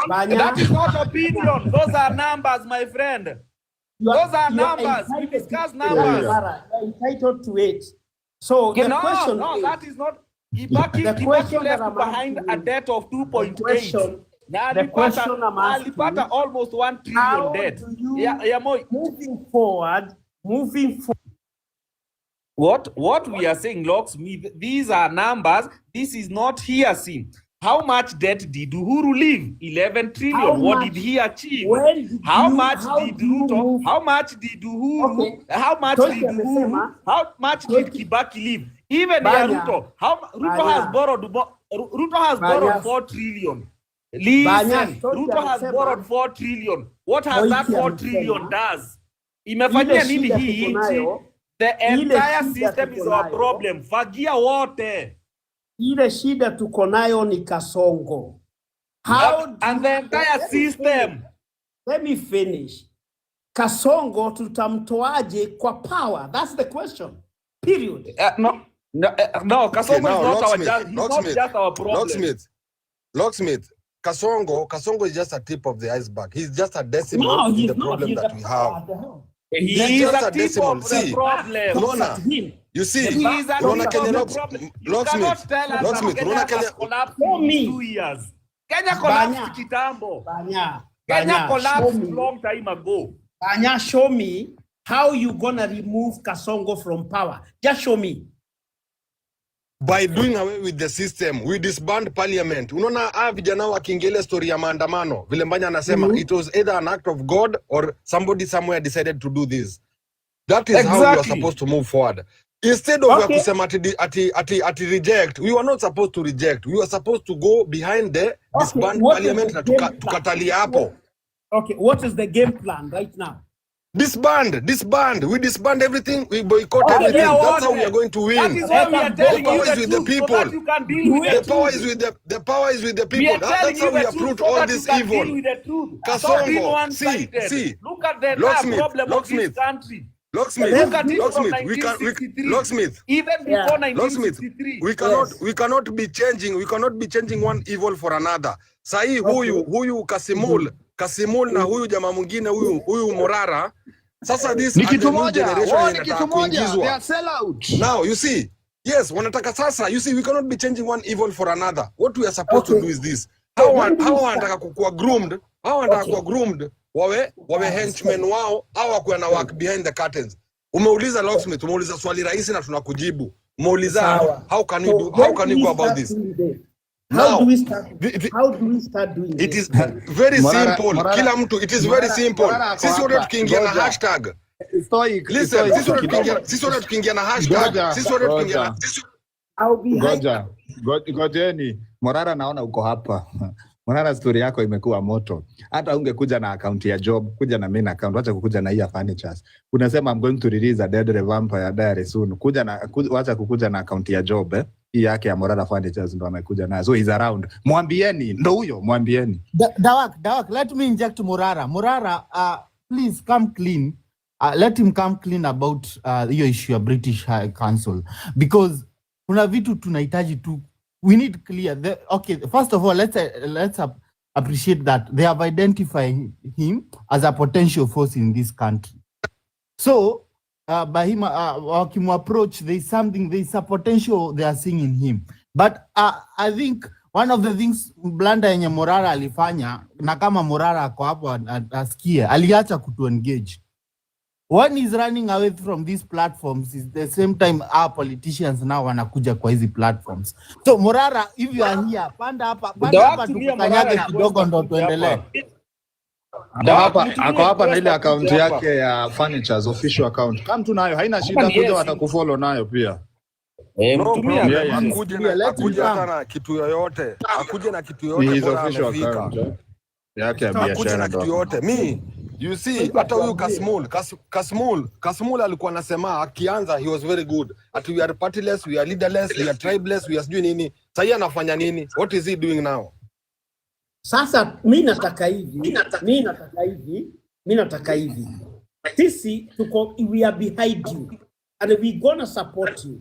that is not opinion. Those are numbers, my friend. Those are numbers. We discuss numbers. You're entitled to it. So the question is, that is not. Kibaki left behind a debt of 2.8. Alipata almost 1 trillion debt. Moving forward. What we are saying, Locksmith, these are numbers. This is not hearsay. How much debt did Uhuru leave? 11 trillion. What did he achieve? How much did Ruto? How much did Uhuru? Okay. How much did Uhuru? How much did Kibaki leave? Even Ruto. Ruto has borrowed 4 trillion. Listen, Ruto has borrowed 4 trillion. What has that 4 trillion does? Imefanyia nini hii nchi? The entire system is our problem. Fagia wote. Ile shida tuko nayo ni Kasongo. And the entire system. Let me finish. Kasongo tutamtoaje kwa power? That's the question. Period. No, Kasongo is not our just our problem. Locksmith, Kasongo is just a tip of the iceberg. He's just a decimal in the problem that we have. He is a tip of the problem. Lona, you see, Lona Kenya Locksmith, Lona Kenya collapsed in 2 years. Kenya collapsed kitambo. Kenya collapsed long time ago. Banya, show me how you gonna remove Kasongo from power. Just show me. By doing away with the system, we disband parliament. Unaona vijana wakiingilia story ya maandamano. Vile Mbanya anasema it was either an act of God or somebody somewhere decided to do this. That is how we are supposed to move forward. Instead of kusema ati reject, we were not supposed to reject. We were supposed to go behind the disband parliament na tukatalia hapo. Okay, what is the game plan right now? Disband. We disband everything. We boycott everything. That's how we are going to win. That is why we are telling you the truth, people. So that you can deal with the power is with the power is with the people. That's how we uproot all this evil. Kasongo, see. Look at the problem of this country. Locksmith. Even before 1963. We cannot be changing one evil for another. Sahi huyu Kasimul na huyu jamaa mwingine huyu Morara. Sasa this generation inataka kuingizwa. They are sell out. Now you see, yes, wanataka sasa, you see, we cannot be changing one evil for another. What we are supposed to do is this. How wanataka kuwa groomed, wawe henchmen wao, hawa na work behind the curtains. Umeuliza Locksmith, umeuliza swali rahisi na tunakujibu. Umeuliza how can you go about this? How do we start doing it? Is very simple. Kila mtu, it is very simple. Sisi wote tukiingia na hashtag. Listen, sisi wote tukiingia na hashtag. Sisi wote tukiingia na Gojeni, Morara naona uko hapa. Morara, story yako imekuwa moto. Hata ungekuja na account ya job, kuja na main account, wacha kukuja na hii furnitures. Unasema I'm going to release a dead vampire diary soon. Wacha kukuja na account ya job hii yake ya Morara Furnitures ndo amekuja nayo. So he's around. Mwambieni, ndo huyo, mwambieni. Dawak, let me inject Morara. Morara, please come clean. Let him come clean about hiyo issue ya British High Council. Because kuna vitu tunahitaji tu. We need clear. Okay, first of all, let's appreciate that they have identified him as a potential force in this country. So, by him approach, there's a potential they are seeing in him. But I think one of the things blanda yenye Morara alifanya, na kama Morara ako hapo asikie, aliacha kutu engage. When he's running away from these platforms is the same time our politicians now wanakuja kwa hizi platforms. So Morara, if you are here, panda hapa tukanyage kidogo ndo tuendelee. Ako hapa na ile account yake ya furnitures, official account. Kama tunayo haina shida, kuja watakufollow nayo pia. Akuje na kitu yoyote. Akuje na kitu yoyote bora amefika. Yake ya biashara ndo. You see, hata huyu Kasmul alikuwa anasema akianza he was very good. At we are partyless, we are leaderless, we are tribeless, we are doing nini. Sasa anafanya nini? What is he doing now? Sasa mimi nataka hivi. Sisi we are behind you and we gonna support you.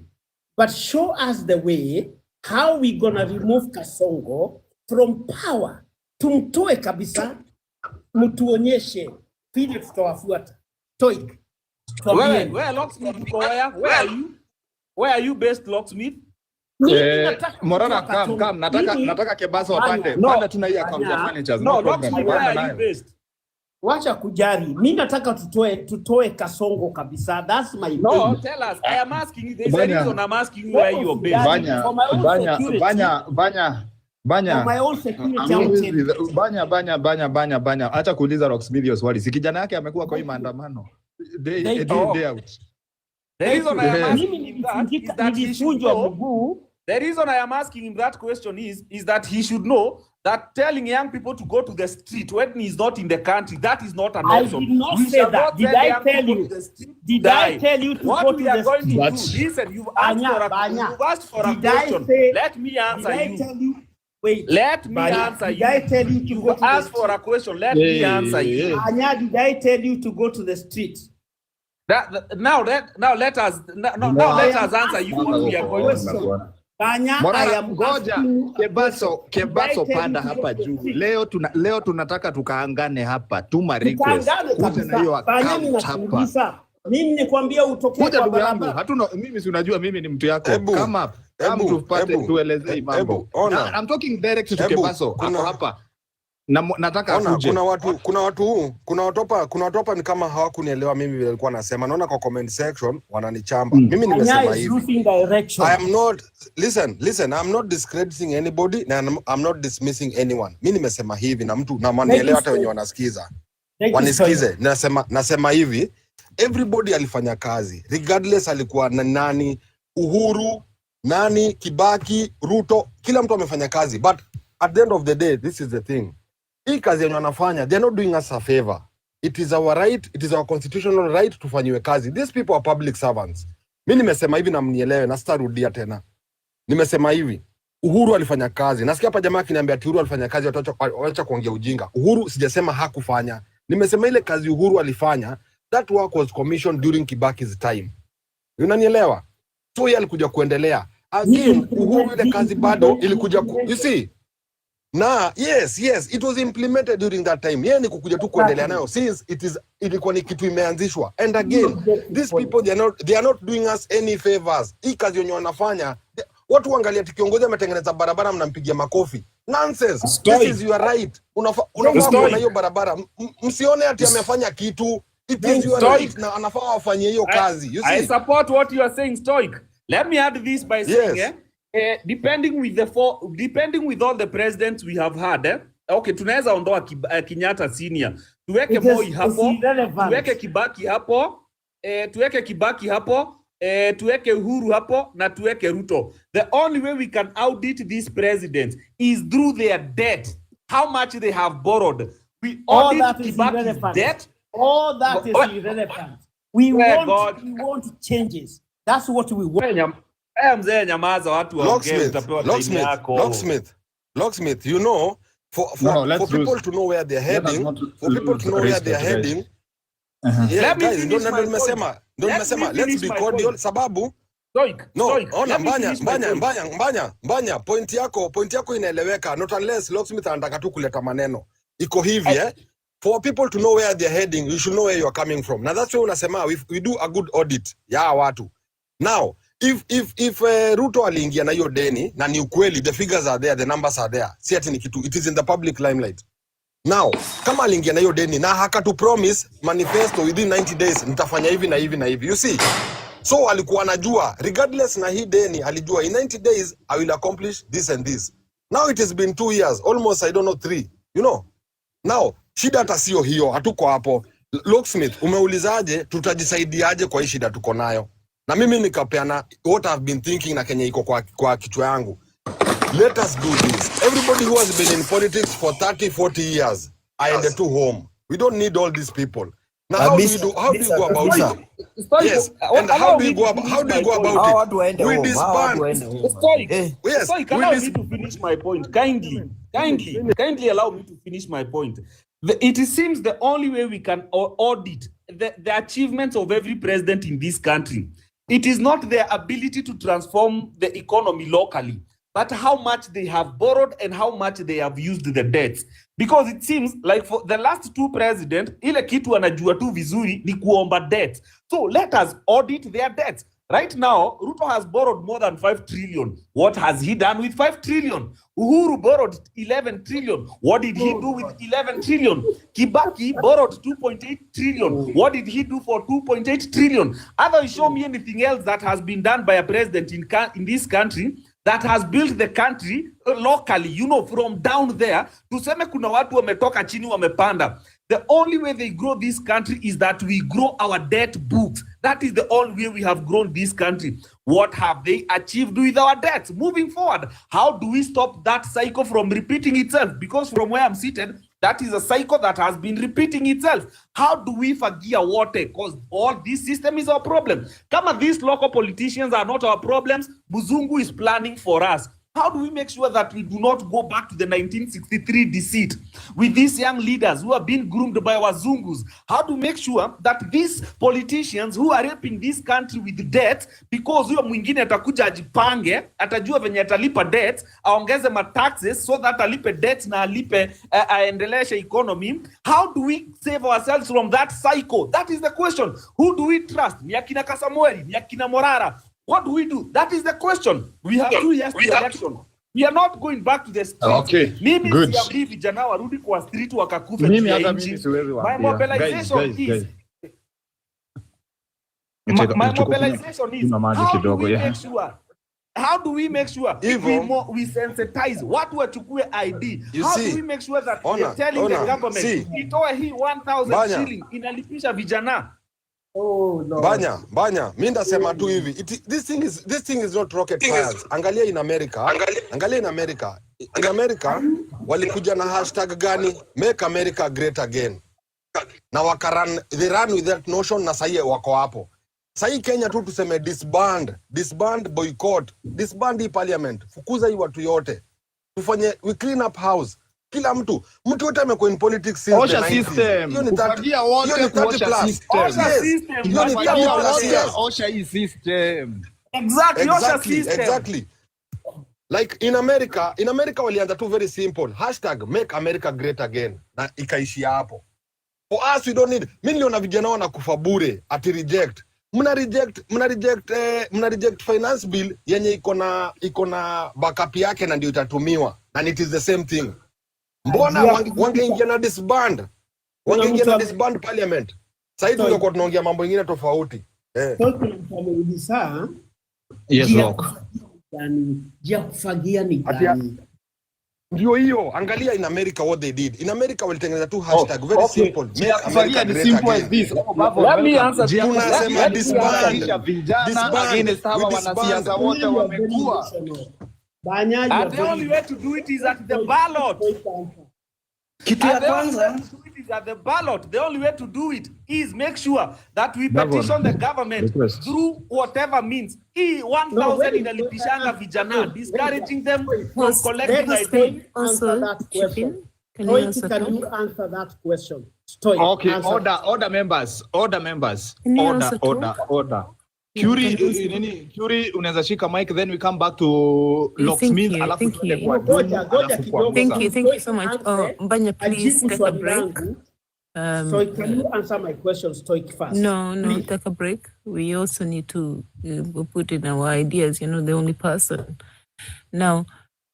But show us the way how we gonna remove Kasongo from power. Tumtoe kabisa, mtuonyeshe vile tutawafuata. Toik. Where Locksmith? Where are you based, Locksmith? Morara, come. Nataka Kebaso apande. Panda tuna hii account ya managers. No problem. Where are you based? Wacha kujari. Mimi nataka tutoe Kasongo kabisa. That's my No, tell us. I am asking you. There's a reason I'm asking you where you are based. Banya. My own security. Banya. Acha kuuliza Rocksmith hiyo swali. Si kijana yake amekuwa kwa hii maandamano. Day out. The reason I am asking him that he should know. The reason I am asking him that question is that he should know that telling young people to go to the street when he's not in the country, that is not an option. I did not say that. Did I tell you? Did I tell you to go to the street? Listen, you've asked for a question. Let me answer you. Wait. Let me answer you. Did I tell you to go to ask for a question? Let me answer you. Anya, did I tell you to go to the street? Now let us answer you what we are going to do. Banya, I am asking Kebaso panda hapa juu. Leo tunataka tukaangane hapa. Tuma request. Kuja na hiyo account hapa. Mimi nikwambia utokee kwa barabara. Hatuna mimi si unajua mimi ni mtu yako. Come up. Come tupate tuelezee mambo. I'm talking direct to Kebaso. Hapa. Nataka akuje. Kuna watu hapa ni kama hawakunielewa mimi vile nilikuwa nasema. Naona kwa comment section wananichamba. Mimi nimesema hivi. I am not listen, I'm not discrediting anybody and I'm not dismissing anyone. Mimi nimesema hivi na mtu na wanielewa hata wenye wanasikiza. Wanisikize. Nasema hivi, everybody alifanya kazi. Regardless alikuwa na nani, Uhuru, nani, Kibaki, Ruto, kila mtu amefanya kazi. But at the end of the day, this is the thing. Hii kazi yenye wanafanya, they are not doing us a favor. It is our right, it is our constitutional right tufanyiwe kazi. These people are public servants. Mimi nimesema hivi na mnielewe na sitarudia tena. Nimesema hivi, Uhuru alifanya kazi. Nasikia hapa jamaa akiniambia Uhuru alifanya kazi, wataacha kuongea ujinga. Uhuru sijasema hakufanya. Nimesema ile kazi Uhuru alifanya, that work was commissioned during Kibaki's time. Unanielewa? So yeye alikuja kuendelea. Again, Uhuru ile kazi bado ilikuja you see? Yes, it was implemented during that time. Yeye ni kukuja tu kuendelea nayo since ilikuwa ni kitu imeanzishwa. And again, these people they are not doing us any favors. Hii kazi yenye wanafanya, watu waangalia kiongozi ametengeneza barabara mnampigia makofi. Nonsense. This is your right. Unafaa kuona hiyo barabara. Msione ati amefanya kitu. It is your right na anafaa afanye hiyo kazi. You see? I support what you are saying, Stoic. Let me add this by saying, depending with all the presidents we have had, okay, tunaweza ondoa Kenyatta senior, tuweke Moi hapo, tuweke Kibaki hapo, tuweke Uhuru hapo na tuweke Ruto. The only way we can audit these presidents is through their debt, how much they have borrowed. We audit Kibaki's debt. All that is irrelevant. We want changes. That's what we want. Mzee nyamaza watu waongee utapewa time yako. Locksmith, you know, for people to know where they're heading, yeah, guys, don't nimesema, let's be cordial sababu ona mbanya point yako inaeleweka, not unless Locksmith anataka tu kuleta maneno. Iko hivi for people to know where they're heading, you should know where you are coming from. Now that's why unasema we do a good audit ya watu. Now if Ruto aliingia na hiyo deni na ni ukweli, the figures are there, the numbers are there, si ati ni kitu, it is in the public limelight. Now kama aliingia na hiyo deni na hakatu promise manifesto within 90 days nitafanya hivi na hivi na hivi, you see, so alikuwa anajua regardless na hii deni, alijua in 90 days I will accomplish this and this. Now it has been 2 years almost, I don't know 3, you know. Now shida hata sio hiyo, hatuko hapo. Locksmith, umeulizaje tutajisaidiaje kwa hii shida tuko nayo? Na mimi nikapeana what I've been thinking na Kenya iko kwa kichwa yangu. Let us do this. Everybody who has been in politics for 30-40 years, aende to home. We don't need all these people. Now how do you go about it? Yes. And how do you go about it? We disband. Yes. Allow me to finish my point. Kindly allow me to finish my point. It seems the only way we can audit the achievements of every president in this country, it is not their ability to transform the economy locally, but how much they have borrowed and how much they have used the debts. Because it seems like for the last 2 presidents, ile kitu anajua tu vizuri ni kuomba debt. So let us audit their debts. Right now, Ruto has borrowed more than 5 trillion. What has he done with 5 trillion? Uhuru borrowed 11 trillion. What did he do with 11 trillion? Kibaki borrowed 2.8 trillion. What did he do for 2.8 trillion? Otherwise, show me anything else that has been done by a president in this country that has built the country locally, you know, from down there. Tuseme kuna watu wametoka chini wamepanda. The only way they grow this country is that we grow our debt books. That is the only way we have grown this country. What have they achieved with our debts? Moving forward, how do we stop that cycle from repeating itself? Because from where I'm seated, that is a cycle that has been repeating itself. How do we forgive water? Because all this system is our problem. Kama these local politicians are not our problems, Buzungu is planning for us. How do we make sure that we do not go back to the 1963 deceit with these young leaders who are being groomed by wazungus? How do we make sure that these politicians who are raping this country with debt, because huyo mwingine atakuja ajipange, atajua venye atalipa debt, aongeze taxes so that alipe debt na alipe aendeleshe economy? How do we save ourselves from that cycle? That is the question. Who do we trust? Ni akina Kasamueli, ni akina Morara. What do we do? That is the question. We have 2 years to election. We are not going back to the street. Okay, mimi good. siambii vijana warudi kwa street wakakufe Mimi juu ya hata nchi. mimi siwezi My waambia. mobilization is how do we make sure we sensitize watu wachukue ID? How do we make sure that we are telling the government itoe hii 1000 shilling inalipisha vijana? Oh, no. Banya, mimi ndasema tu hivi. This thing is not rocket science. Angalia in America. In America walikuja na hashtag gani? Make America Great Again. Na they ran with that notion na sahi wako hapo. Sahi Kenya tu tuseme disband, boycott, disband hii parliament. Fukuza hii watu yote. Tufanye we clean up house. Kila mtu yote amekuwa in politics since the 90s. System. Hiyo ni 30 plus. Osha hii system. Exactly. Like in America walianza tu very simple. Hashtag make America great again. Na ikaishia hapo. For us we don't need. Mimi niliona vijana wanakufa bure ati reject. Mna reject finance bill yenye iko na backup yake na ndio itatumiwa. And it is the same thing. Mbona wangeingia na disband? Wangeingia na disband parliament. Sasa tungekuwa tunaongea mambo mengine tofauti. Yes, look. Yani, kufagia ni gani? Ndio hiyo, angalia in America what they did. In America walitengeneza tu hashtag very simple. Make America great simple again. as this. Let me answer. Tunasema disband. Vijana against hawa wanasiasa wote wamekuwa. And the only way to do it is at the ballot. The only way to do it is make sure that we petition the government through whatever means. 1,000 inalipishanga vijana, discouraging them from collecting ID. Also, can you answer that question? Okay, order members. Order. Curie, unaweza shika mic, then we come back to Locksmith. Thank you so much. Mbanya, please take a break. So can you answer my question, Stoic, first? No, take a break. We also need to put in our ideas, the only person. Now,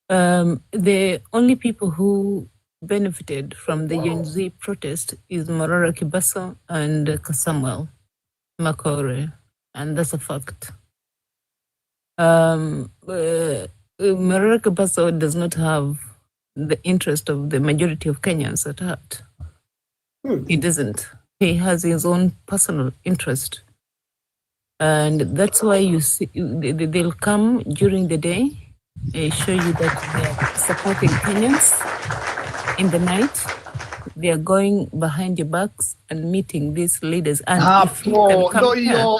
the only people who benefited from the Gen Z protest is Morara Kebaso and Samuel Makore. And that's a fact. Morara Kebaso does not have the interest of the majority of Kenyans at heart. He doesn't. He has his own personal interest. And that's why you see, they'll come during the day, show you that they're supporting Kenyans. In the night, they are going behind your backs and meeting these leaders. And if you can come here,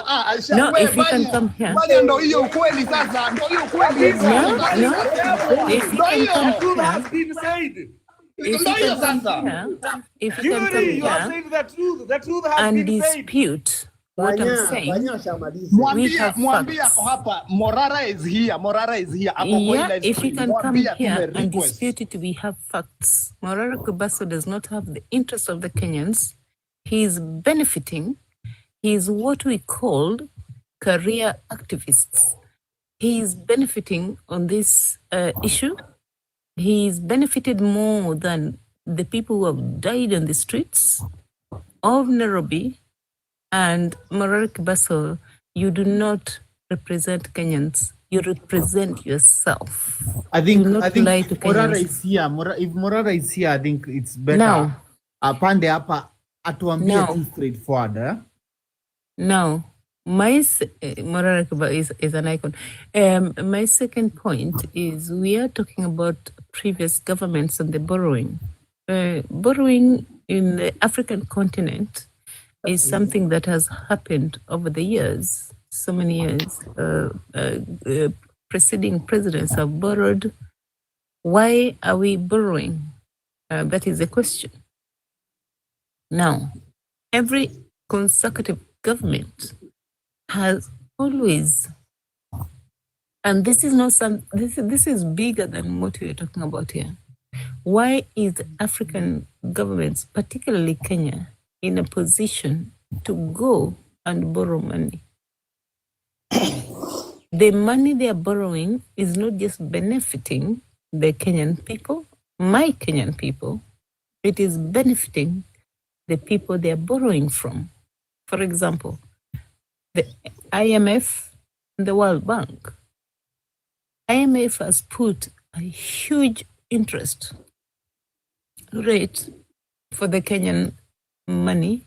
if you can come here, if you can come here and dispute what I'm saying, we have facts. Morara is here. Yeah, if you can come here and dispute it, we have facts. Morara Kebaso does not have the interest of the Kenyans. He is benefiting. He is what we call career activists. He is benefiting on this issue. He's benefited more than the people who have died on the streets of Nairobi. And Morara Kebaso, you do not represent Kenyans. You represent yourself. I think Morara is here. If Morara is here, I think it's better. Now, Apande hapa atuambie tu straightforward. Now, Morara Kebaso is an icon. My second point is we are talking about previous governments and the borrowing. Borrowing in the African continent is something that has happened over the years, so many years. preceding presidents have borrowed. Why are we borrowing? That is the question. Now, every consecutive government has always, and this is not this is bigger than what we're talking about here. Why is African governments, particularly Kenya, in a position to go and borrow money? The money they are borrowing is not just benefiting the Kenyan people, my Kenyan people, it is benefiting the people they are borrowing from. For example, the IMF and the World Bank. IMF has put a huge interest rate for the Kenyan money.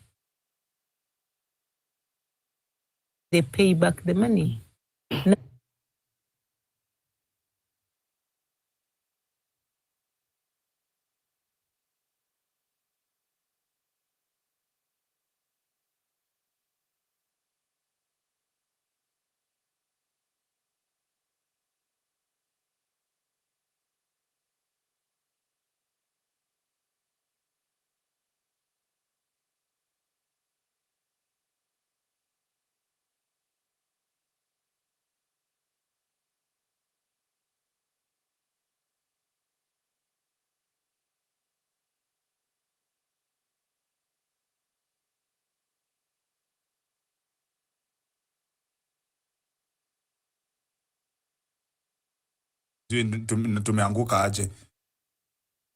They pay back the money. Tumeanguka aje?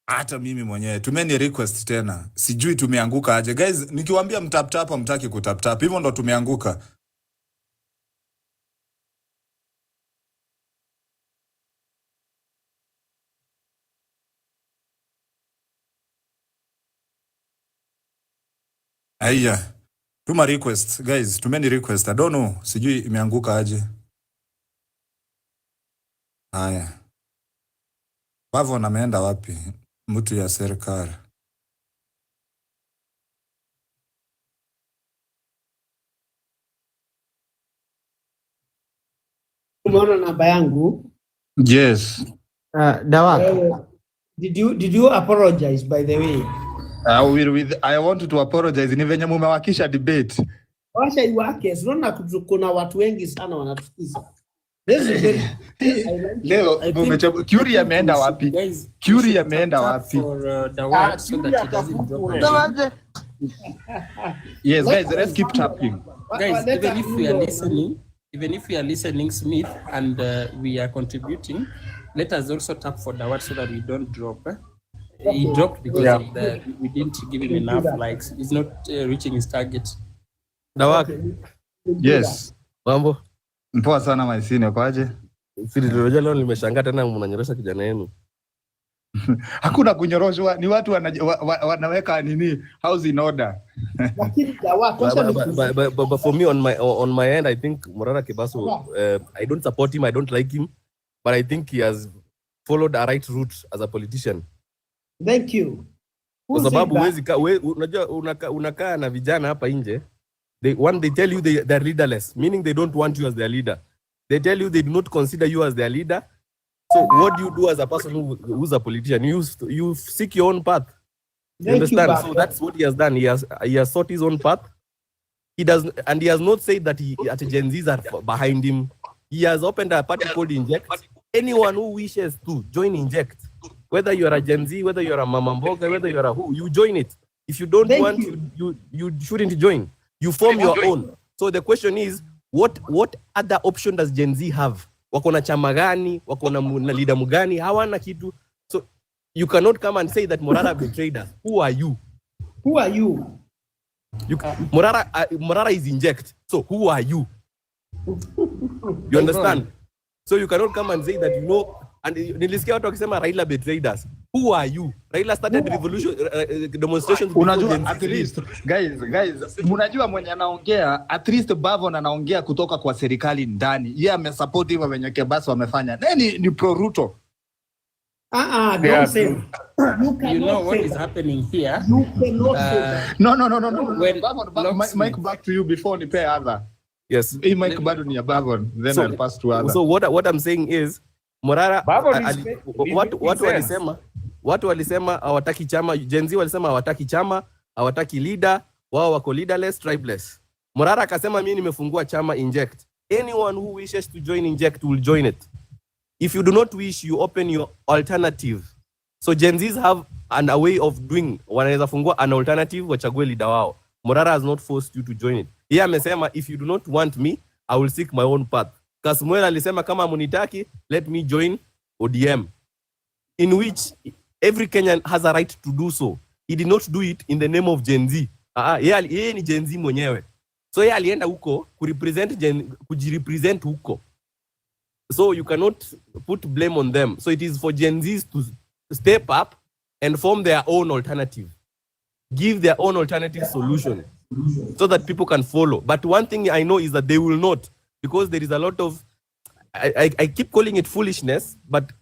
Hata mimi mwenyewe tumeni request tena, sijui tumeanguka aje guys. Nikiwaambia mtap mtaki kutap, hivyo ndo tumeanguka. Aya, tuma request guys, tumeni request. I don't know, sijui imeanguka aje. Haya, Bavo nameenda wapi? Mtu ya serikali. Umeona namba yangu? Yes. Dawa. Did you apologize by the way? I want to apologize. Ni venye mumewakisha debate. Washa iwake, unaona kuna watu wengi sana wanatusikiza. Leo Curie ameenda wapi? Curie ameenda wapi? Yes, guys, let's keep tapping. Guys, even if we are listening, Smith, and we are contributing, let us also tap for Dawat so that we don't drop. He dropped because we didn't give him enough likes. He's not reaching his target. Dawat. Yes. Mambo. Mpoa sana Maisine, kwaje? Sisi leo nimeshangaa tena mnanyorosha kijana yenu. Hakuna kunyoroshwa, ni watu wanaweka nini house in order. But for me on my end, I think Morara Kebaso, I don't support him, I don't like him, but I think he has followed a right route as a politician. Thank you. Kwa sababu unajua unakaa na vijana hapa nje, they tell you they're leaderless, meaning they don't want you as their leader. They tell you they do not consider you as their leader. So what do you do as a person who's a politician? You seek your own path. You understand? So that's what he has done. He has sought his own path. He has not said that Gen Zs are behind him. He has opened a party called Inject. Anyone who wishes to join Inject, whether you are a Gen Z, whether you are a Mama Mboga, whether you are a who, you join it. If you don't want, you shouldn't join. You form your own. So the question is, what other option does Gen Z have? Wako na chama gani? Wako na leader mgani? Hawana kitu. So you cannot come and say that Morara betrayed us. Who are you? Who are you? Morara is Inject. So who are you? You understand? So you cannot come and say that, you know, and nilisikia watu wakisema Raila betrayed us. Who are you? Raila started revolution demonstrations. Unajua at least guys, mnajua mwenye anaongea, at least Bavo anaongea kutoka kwa serikali ndani. Yeye amesupport hivyo wenye Kebaso wamefanya. Ni pro Ruto. Don't say. You know what is happening here? No. Bavo, Mike, back to you before nipe other. Yes. Hii mic bado ni ya Bavon, then I'll pass to other. So what I'm saying is Morara watu walisema hawataki chama, Gen Z walisema hawataki chama, hawataki leader, wao wako leaderless, tribeless. Morara akasema mimi nimefungua chama Inject. Anyone who wishes to join Inject will join it. If you do not wish, you open your alternative. So Gen Zs have a way of doing, wanaweza fungua an alternative, wachague leader wao. Morara has not forced you to join it. Yeye amesema if you do not want me, I will seek my own path. Kasmuel alisema kama munitaki, let me join ODM. In which every Kenyan has a right to do so. He did not do it in the name of Gen Z. Yeye ni Gen Z mwenyewe. So yeye alienda huko kujirepresent huko. So you cannot put blame on them. So it is for Gen Zs to step up and form their own alternative. Give their own alternative solution so that people can follow. But one thing I know is that they will not, because there is a lot of, I keep calling it foolishness, but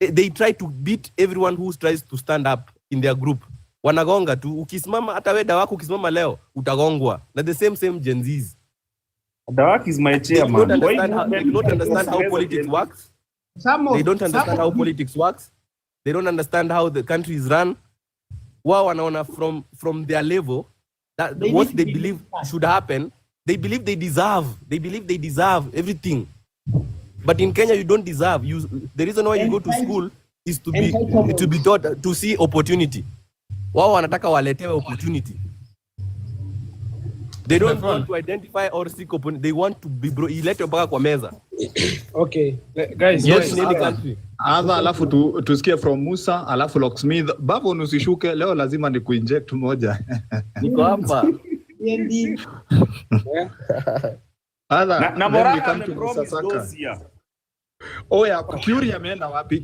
they try to beat everyone who tries to stand up in their group. Wanagonga tu, ukisimama hata wewe Dawaki ukisimama leo utagongwa. Na the same Gen Zs. Dawaki is my chairman. They do not understand how politics works. They don't understand how politics works. They don't understand how the country is run. Wao wanaona from their level that what they believe should happen, they believe they deserve everything. But in Kenya you don't deserve. The reason why you go to school is to be taught to see opportunity. Wao wanataka waletewe opportunity. They don't want to identify or seek opportunity. They want to be ilete mpaka kwa meza. Okay, guys. Yes, alafu tusikie from Musa, alafu Locksmith. Bavon usishuke leo, lazima ni kuinject moja. Niko hapa. Na Morara amepromise. Oya, Curie ameenda wapi?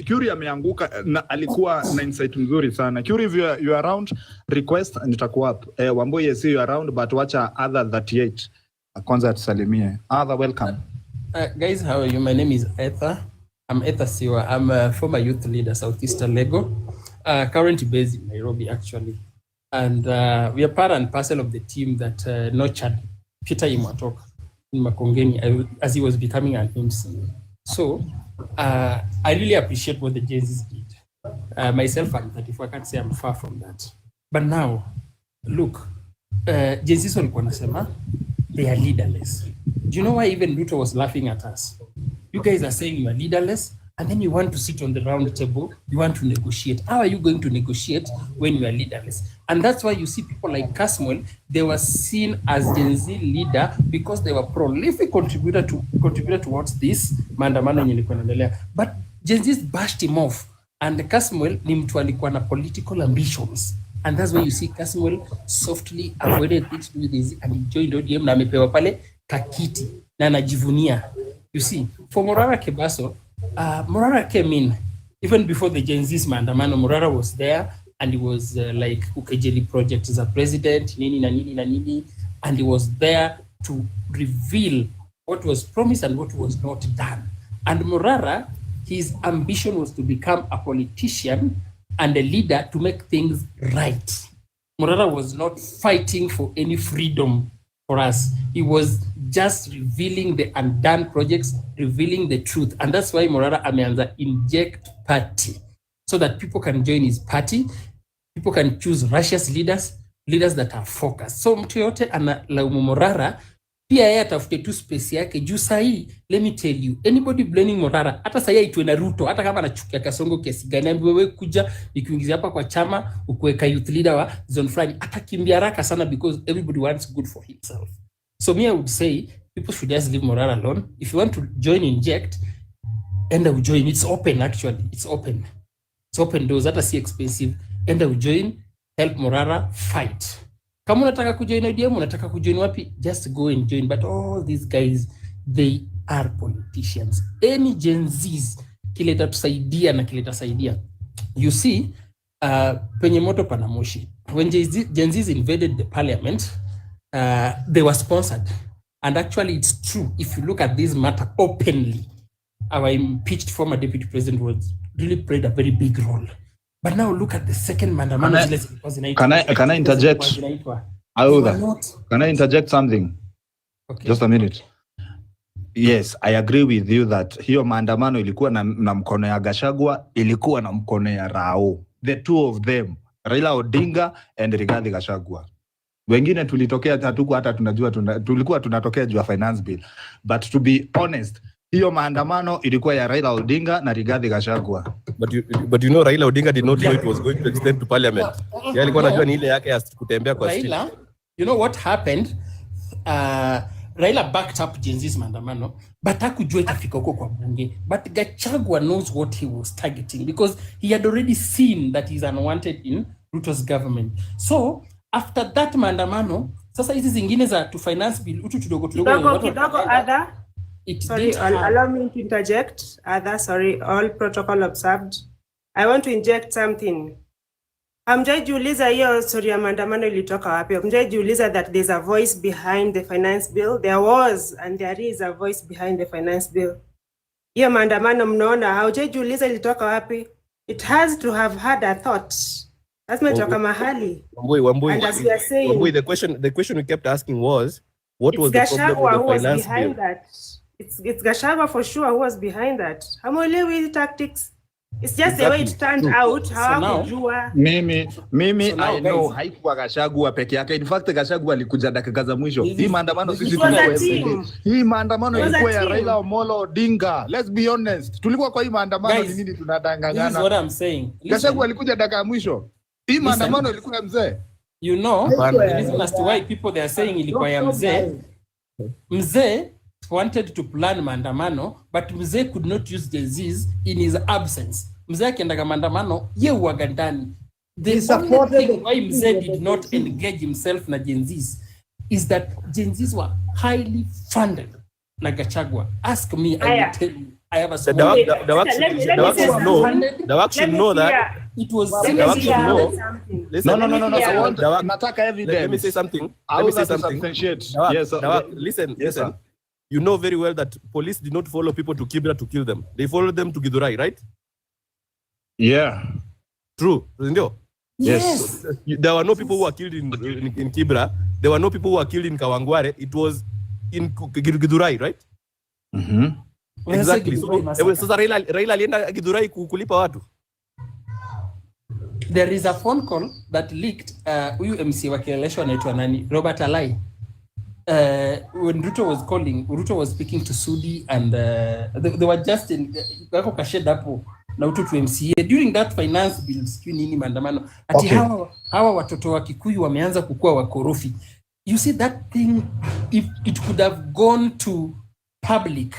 Curie ameanguka na alikuwa na insight nzuri sana. Curie, if you are around, request nitakuwa up. Wamboye see you around, but wacha other 38. Kwanza tusalimie. Other, welcome. Guys, how are you? My name is Etha. I'm Etha Siwa. I'm a former youth leader, Southeastern Lego. Currently based in Nairobi, actually. And we are part and parcel of the team that nurtured Peter Imwatoka in Makongeni as he was becoming an MC. So, I really appreciate what the Gen Zs did. Myself, I'm 34, I can't say I'm far from that. But now, look, Gen Zs walikuwa nasema, they are leaderless. Do you know why even Ruto was laughing at us? You guys are saying you are leaderless, and then you want to sit on the round table, you want to negotiate. How are you going to negotiate when you are leaderless? And that's why you see people like Kasmuel, they were seen as Gen Z leader because they were prolific contributor towards this maandamano yenye ilikuwa inaendelea. But Gen Z bashed him off, and Kasmuel ni mtu alikuwa na political ambitions. And that's why you see Kasmuel softly avoided things to do with this and he joined ODM na amepewa pale kakiti na anajivunia. You see, for Morara Kebaso, Morara came in even before the Gen Z's maandamano. Morara was there and he was like Ukejeli project as a president, nini na nini na nini, and he was there to reveal what was promised and what was not done. And Morara, his ambition was to become a politician and a leader to make things right. Morara was not fighting for any freedom for us. He was just revealing the undone projects, revealing the truth. And that's why Morara ameanza Inject Party, so that people can join his party, people can choose righteous leaders that are focused. So mtu yote analaumu Morara, pia yeye atafute tu space yake juu sahi. Let me tell you, anybody blaming Morara, hata sahi aitwe na Ruto, hata kama anachukia Kasongo kiasi gani, ambiwe wewe kuja nikuingiza hapa kwa chama ukuweka youth leader wa zone fulani, atakimbia haraka sana because everybody wants good for himself. So me, I would say people should just leave Morara alone. If you want to join Inject, enda ujoin. It's open, actually. It's open. It's open doors. Hata si expensive. Enda ujoin, help Morara fight. Kama unataka kujoin ODM, unataka kujoin wapi, just go and join. But all these guys, they are politicians. Any Gen Zs kileta tusaidia na kileta saidia. You see, penye moto pana moshi. When Gen Zs invaded the parliament, they were sponsored. And actually, it's true. If you look at this matter openly, our impeached former deputy president was really played a very big role. But now look at the second maandamano. Can I interject? Can I interject something? Okay. Just a minute. Yes, I agree with you that hiyo maandamano ilikuwa na mkono ya Gachagua, ilikuwa na mkono ya Rao. The two of them, Raila Odinga and Rigathi Gachagua. Wengine tulitokea hatukuwa hata tunajua tulikuwa tunatokea juu ya finance bill. But to be honest, hiyo maandamano ilikuwa ya Raila Odinga na Rigathi Gachagua. But you know Raila Odinga did not know it was going to extend to parliament. Yeye alikuwa anajua ni ile yake ya kutembea kwa street. Raila, you know what happened? Raila backed up Gen Z's maandamano, but hakujua itafika huko kwa bunge. But Gachagua knows what he was targeting because he had already seen that he's unwanted in Ruto's government. So after that maandamano, sasa hizi zingine za to finance bill utu kidogo Ada. Sorry, allow me to interject. Ada, sorry, all protocol observed. I want to inject something. Hamjajiuliza hiyo story ya maandamano ilitoka wapi? Hamjajiuliza that there's a voice behind the finance bill? There was and there is a voice behind the finance bill. Hiyo maandamano mnaona, haujajiuliza ilitoka wapi? It has to have had a thought. Lazima itoka mahali. Wambui, the question we kept asking was, what was the problem with the finance bill? That. It's Gachagua for sure who was behind that. Hamuelewi tactics. It's just the way it turned out. Hawakujua. Mimi I know haikuwa Gachagua peke yake. In fact Gachagua alikuja dakika za mwisho. Hii maandamano sisi tulikuwa. Hii maandamano ilikuwa ya Raila Omolo Odinga. Let's be honest. Tulikuwa kwa hii maandamano ni nini tunadanganyana? This is what I'm saying. Gachagua alikuja dakika ya mwisho. Hii maandamano ilikuwa ya mzee. You know, the reason as to why people they are saying ilikuwa ya mzee. Mzee wanted to plan maandamano, but mzee could not use Gen Z's in his absence. Mzee akiendaga maandamano, ye huwaga ndani. The only thing why mzee did not engage himself na Gen Z's is that Gen Z's were highly funded na Gachagua. Ask me, I will tell you. I have a the work should know that it was no. Nataka evidence. Let me say something. Yes, listen. You know very well that police did not follow people to Kibra to kill them. They followed them to Githurai, right? Yeah. True. Yes. There were no people who were killed in Kibra. There were no people who were killed in Kawangware. It was in Githurai, right? Mm-hmm. Exactly. Sasa Raila alienda Githurai kulipa watu. There is a phone call that leaked. Huyu MC wa Kileleshwa anaitwa nani? Robert Alai. When Ruto was calling, Ruto was speaking to Sudi and they were just in kako kashed hapo na Ruto to MCA during that finance bill nini maandamano ati hawa watoto wa Kikuyu wameanza kukua wakorofi. You see that thing, if it could have gone to public,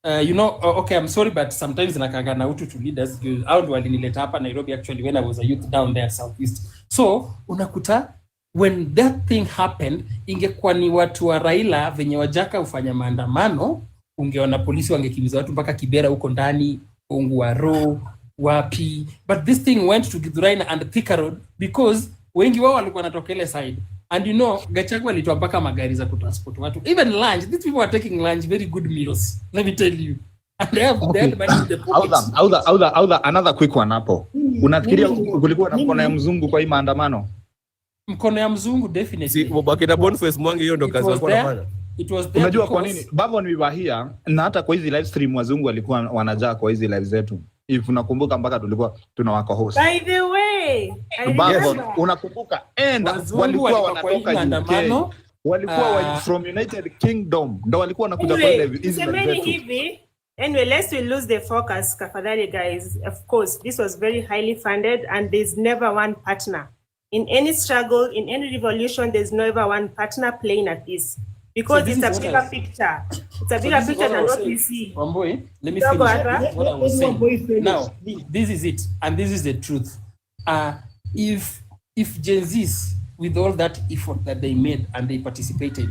you know, okay, I'm sorry, but sometimes nakanga na Ruto to leaders out walinileta hapa Nairobi actually when I was a youth down there Southeast. So unakuta when that thing happened, ingekuwa ni watu wa Raila venye wajaka ufanya maandamano, ungeona polisi wangekimbiza watu mpaka Kibera huko ndani, Ongwaro, wapi. But this thing went to Githurai and Thika Road because wengi wao walikuwa wanatokele side. And you know, Gachagua alitoa mpaka magari za kutransport watu. Even lunch, these people are taking lunch, very good meals. Let me tell you. And they have money in the pockets. Another quick one hapo. Unafikiria kulikuwa na mkono ya mzungu kwa hii maandamano? Mkono ya mzungu definitely. Wakina Boniface Mwangi hiyo ndo kazi walikuwa wanafanya. It was there. Unajua kwa nini? Bavon we were here na hata kwa hizi live stream wazungu walikuwa wanajaa kwa hizi live zetu. If unakumbuka mpaka tulikuwa tunawako host. By the way, Bavon unakumbuka walikuwa wanatoka UK. Walikuwa from United Kingdom. Ndo walikuwa wanakuja kwa hizi live zetu. Anyway, lest we lose the focus, kafadhali guys. Of course, this was very highly funded and there's never one partner. In any struggle, in any revolution, there's never one partner playing at this. Because so it's a bigger picture. It's a bigger picture than what we see. Wambui, let me finish what I was saying. Now, this is it, and this is the truth. If Gen Zs, with all that effort that they made and they participated,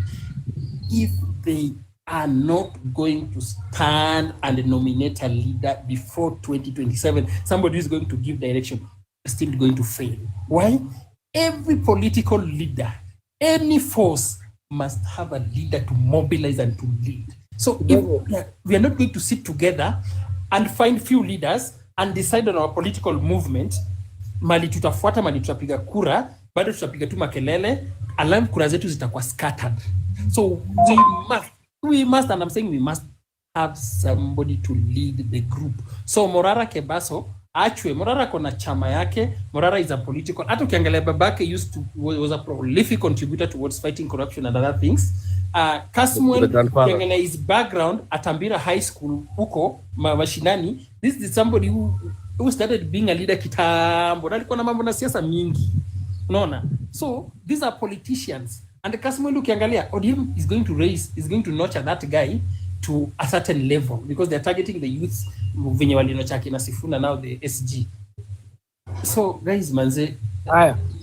if they are not going to stand and nominate a leader before 2027, somebody is going to give direction, still going to fail. Why? Every political leader, any force must have a leader to mobilize and to lead. So if we are not going to sit together and find few leaders and decide on our political movement, mali tutafuata, mali tutapiga kura, bado tutapiga tu makelele, alafu kura zetu zitakuwa scattered. So we must, and I'm saying we must have somebody to lead the group. So Morara Kebaso, actually, Morara kona chama yake. Morara is a political. Hata ukiangalia babake was a prolific contributor towards fighting corruption and other things. Kasmuel, ukiangalia his background at Tambira High School huko mashinani, this is somebody who started being a leader kitambo. Alikuwa na mambo na siasa mingi. Unaona? So these are politicians. And Kasmuel ukiangalia, ODM is going to nurture that guy to a certain level because they're targeting the youths venye walinocha kina Sifuna, now the SG. So guys, manze,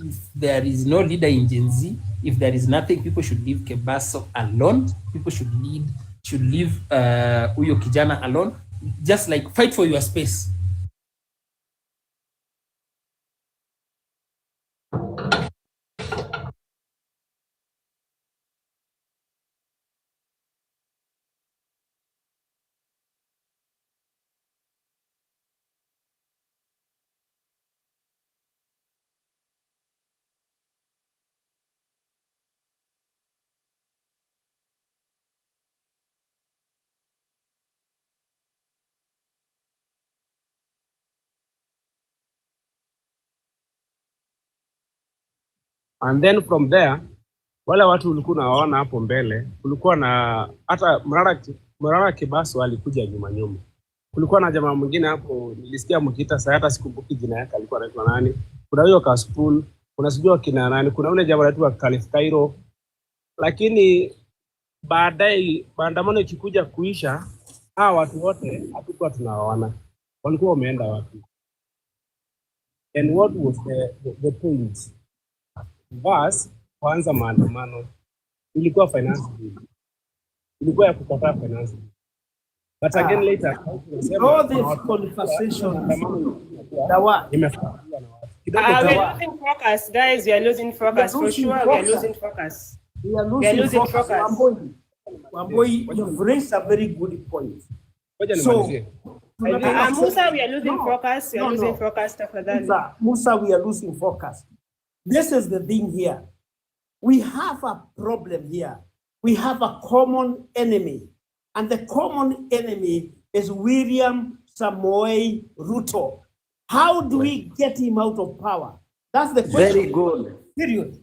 if there is no leader in Gen Z, if there is nothing, people should leave Kebaso alone. People should leave Uyo kijana alone. Just like fight for your space. And then from there, wale watu ulikuwa unawaona hapo mbele, kulikuwa na hata Morara Kebaso alikuja nyuma. Kulikuwa na jamaa mwingine hapo nilisikia mkiita, sasa hata sikumbuki jina yake, alikuwa anaitwa nani. Kuna huyo Kaspool, kuna sijua kina nani, kuna ule jamaa anaitwa Khalif Cairo. Lakini baadaye maandamano ikikuja kuisha, hawa watu wote hatukuwa tunawaona. Walikuwa wameenda wapi? And what was the point? Bas kwanza maandamano ilikuwa finance bill, ilikuwa ya kukataa finance bill. But again later all this conversation we are losing focus, guys. We are losing focus for sure. We are losing focus. Wamboi, you've raised a very good point. So Musa, we are losing focus. We are losing focus. Musa, we are losing focus. This is the thing here. We have a problem here. We have a common enemy. And the common enemy is William Samoei Ruto. How do we get him out of power? That's the question. Very good. Period.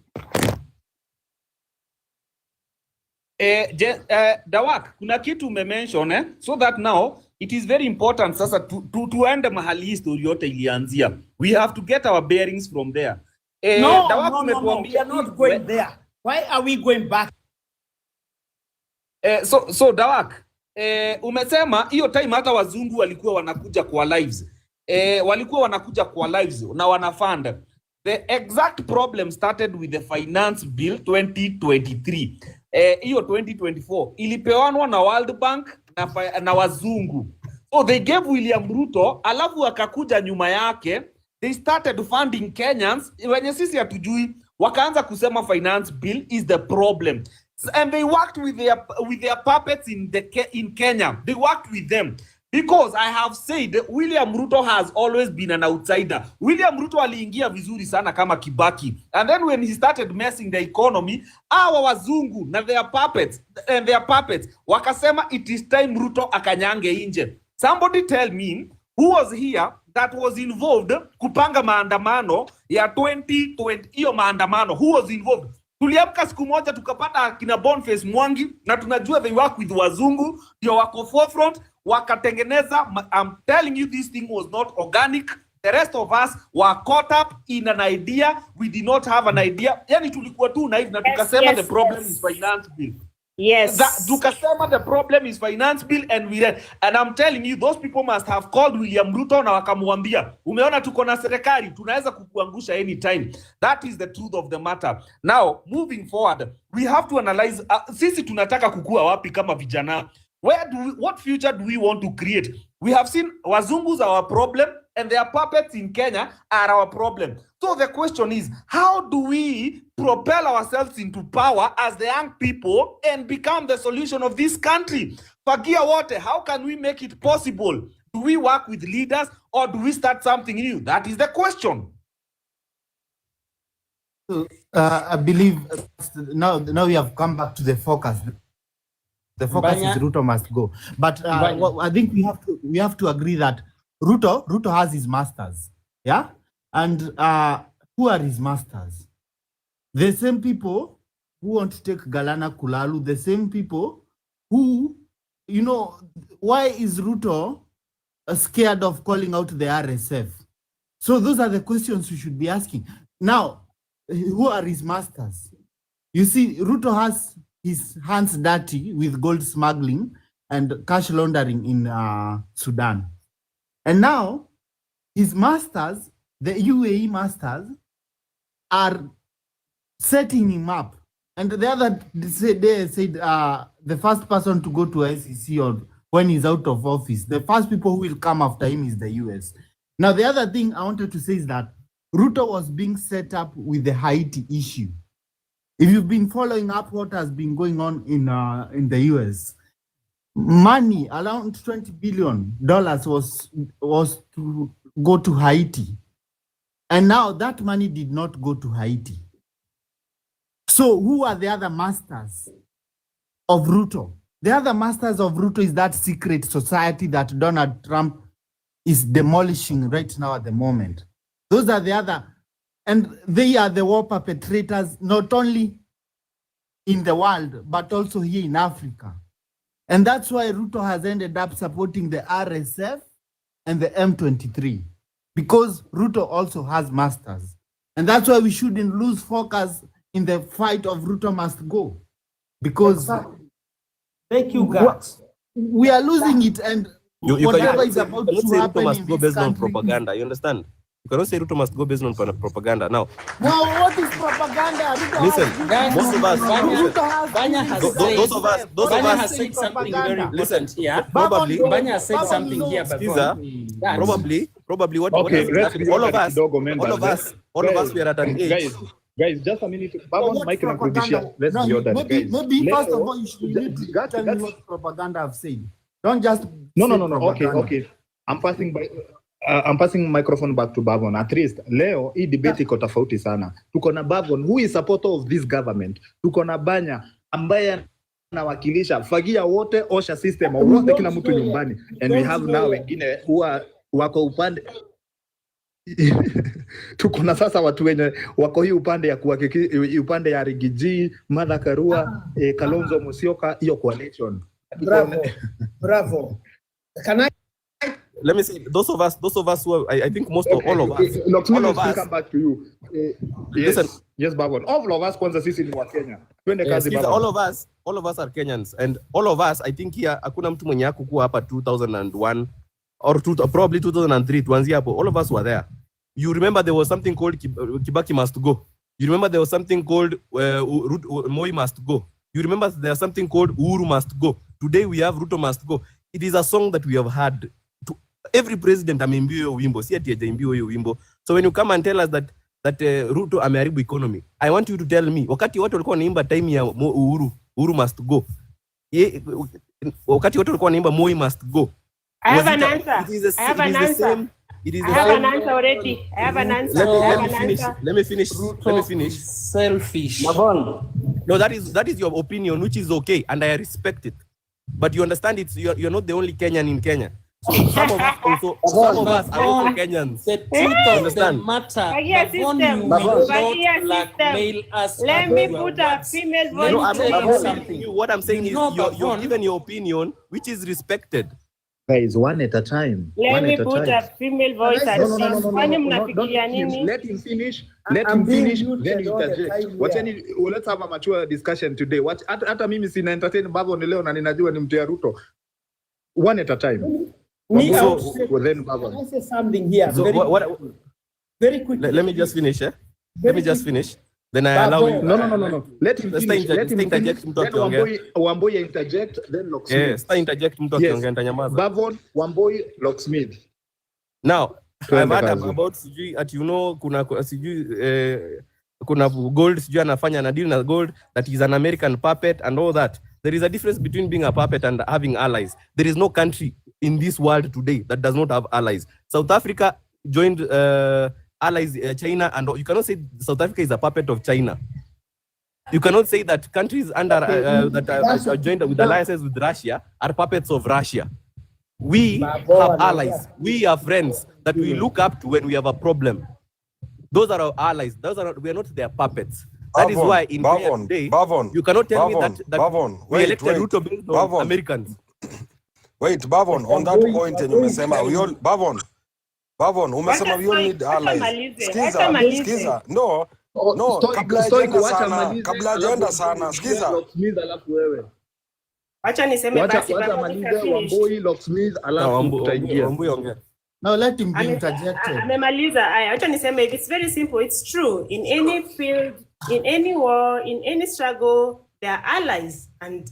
Dawak, kuna kitu umemention so that now it is very important sasa tuende mahali hii story yote ilianzia. We have to get our bearings from there. No, we are not going there. Why are we going back? So Dawak, umesema hiyo time hata wazungu walikuwa wanakuja kwa lives. Na wanafund. The exact problem started with the finance bill 2023. Hiyo 2024 ilipewanwa na World Bank na wazungu. So they gave William Ruto, alafu akakuja nyuma yake. They started funding Kenyans. Wenye sisi hatujui, wakaanza kusema finance bill is the problem. And they worked with their puppets in Kenya. They worked with them. Because I have said William Ruto has always been an outsider. William Ruto aliingia vizuri sana kama Kibaki. And then when he started messing the economy, our wazungu na their puppets wakasema it is time Ruto akanyange inje. Somebody tell me who was here that was involved kupanga maandamano ya 2020, hiyo maandamano, who was involved? Tuliamka siku moja tukapata kina Boniface Mwangi na tunajua they work with wazungu, ndio wako forefront, wakatengeneza. I'm telling you, this thing was not organic. The rest of us were caught up in an idea. We did not have an idea. Yani tulikuwa tu naive na tukasema the problem is finance bill. Yes. Tukasema the problem is finance bill and I'm telling you, those people must have called William Ruto na wakamwambia, umeona tuko na serikali, tunaweza kukuangusha anytime. That is the truth of the matter. Now, moving forward, we have to analyze, sisi tunataka kukua wapi kama vijana? What future do we want to create? We have seen wazungus are our problem and their puppets in Kenya are our problem. So the question is, how do we propel ourselves into power as the young people and become the solution of this country? Fagia Wote, how can we make it possible? Do we work with leaders or do we start something new? That is the question. I believe now we have come back to the focus. The focus is Ruto must go. But I think we have to agree that Ruto has his masters. Yeah? And who are his masters? The same people who want to take Galana Kulalu, the same people who, why is Ruto scared of calling out the RSF? So those are the questions we should be asking. Now, who are his masters? You see, Ruto has his hands dirty with gold smuggling and cash laundering in Sudan. And now, his masters, the UAE masters, are setting him up. And the other day said the first person to go to ICC or when he's out of office, the first people who will come after him is the US. Now, the other thing I wanted to say is that Ruto was being set up with the Haiti issue. If you've been following up what has been going on in the US, money around $20 billion was to go to Haiti. And now that money did not go to Haiti. So who are the other masters of Ruto? The other masters of Ruto is that secret society that Donald Trump is demolishing right now at the moment. Those are the other, and they are the war perpetrators, not only in the world, but also here in Africa. And that's why Ruto has ended up supporting the RSF and the M23, because Ruto also has masters. And that's why we shouldn't lose focus in the fight of Ruto must go. Because thank you, guys. We are losing it, and whatever is about to happen Ruto must in go this based on country. propaganda. You understand? You cannot say Ruto must go based on propaganda. Now, what is propaganda? Ruto listen, has most of us, Banya has said something very important here. Probably, Banya has said something here before. Probably what Okay, let's all of us, we are at an age. Guys, just a minute. Babon, Mike nakurudishia. Let's be ordered, guys. Maybe first of all, you should need to tell me what propaganda I've said. Don't just No. say Okay. I'm passing microphone back to Babon. At least leo hii debate iko tofauti sana. Tuko na Babon who is supporter of this government. Tuko na Banya ambaye anawakilisha fagia wote, osha system wote, kila mtu nyumbani. And we have now wengine wako upande tuko na sasa watu wenye wako hii upande ya upande ya Rigiji, Martha Karua, Kalonzo Musyoka, hiyo coalition. Bravo. Can I? Let me say, those of us who are, I think most of all of us, all of us. Come back to you. Yes, Babon. All of us kwanza sisi ni wa Kenya. Twende kazi Babon. All of us are Kenyans, and all of us, I think here hakuna mtu mwenye hakukuwa hapa 2001 or probably 2003 tuanzie hapo. All of us were there. You remember there was something called Kibaki must go. You remember there was something called Moi must go. You remember there's something called Uhuru must go. Today we have Ruto must go. It is a song that we have had. Every president ameimbia hiyo wimbo, si ati hajaimbiwa hiyo wimbo. So when you come and tell us that Ruto ameharibu economy, I want you to tell me, wakati watu walikuwa wanaimba time ya Uhuru must go, wakati watu walikuwa wanaimba Moi must go, I have an answer. I have an answer. I have an answer already. I have an answer. Let me finish. Selfish. No, that is your opinion, which is okay, and I respect it. But you understand, you're not the only Kenyan in Kenya. So some of us are also Kenyans. The truth of the matter. Let me put a female voice. What I'm saying is you're given your opinion, which is respected. Guys, one at a time. Let me put a female voice at this. Let him finish. Then you interject. Let's have a mature discussion today. Hata mimi sina entertain Babon leo na ninajua ni mtu ya Ruto. One at a time. Can I say something here? Very quickly. Let me just finish. Let me just finish. Then I allow you. No. Let him finish. Let him interject mtu akiongea. Wamboi interject, then Locksmith. Yes, interject mtu akiongea nitanyamaza. Babon, Wamboi, Locksmith. Now, I've heard about sijui ati kuna sijui kuna gold sijui anafanya na deal na gold, that is an American puppet and all that. There is a difference between being a puppet and having allies. There is no country in this world today that does not have allies. South Africa joined allies, China, and you cannot say South Africa is a puppet of China. You cannot say that countries under that are joined with alliances with Russia are puppets of Russia. We have allies. We are friends that we look up to when we have a problem. Those are our allies. We are not their puppets. That is why in Kenya today, you cannot tell me that we elected Ruto based on Americans. Wait, Bavon, on that point, and umesema we all Bavon, umesema we all need allies. Skiza. No, kabla hajaenda sana. Skiza. Acha niseme basi Wamboi, Locksmith, alafu tutaingia. Now let him be interjected. Amemaliza. Acha niseme, it's very simple. It's true. In any field, in any war, in any struggle, there are allies and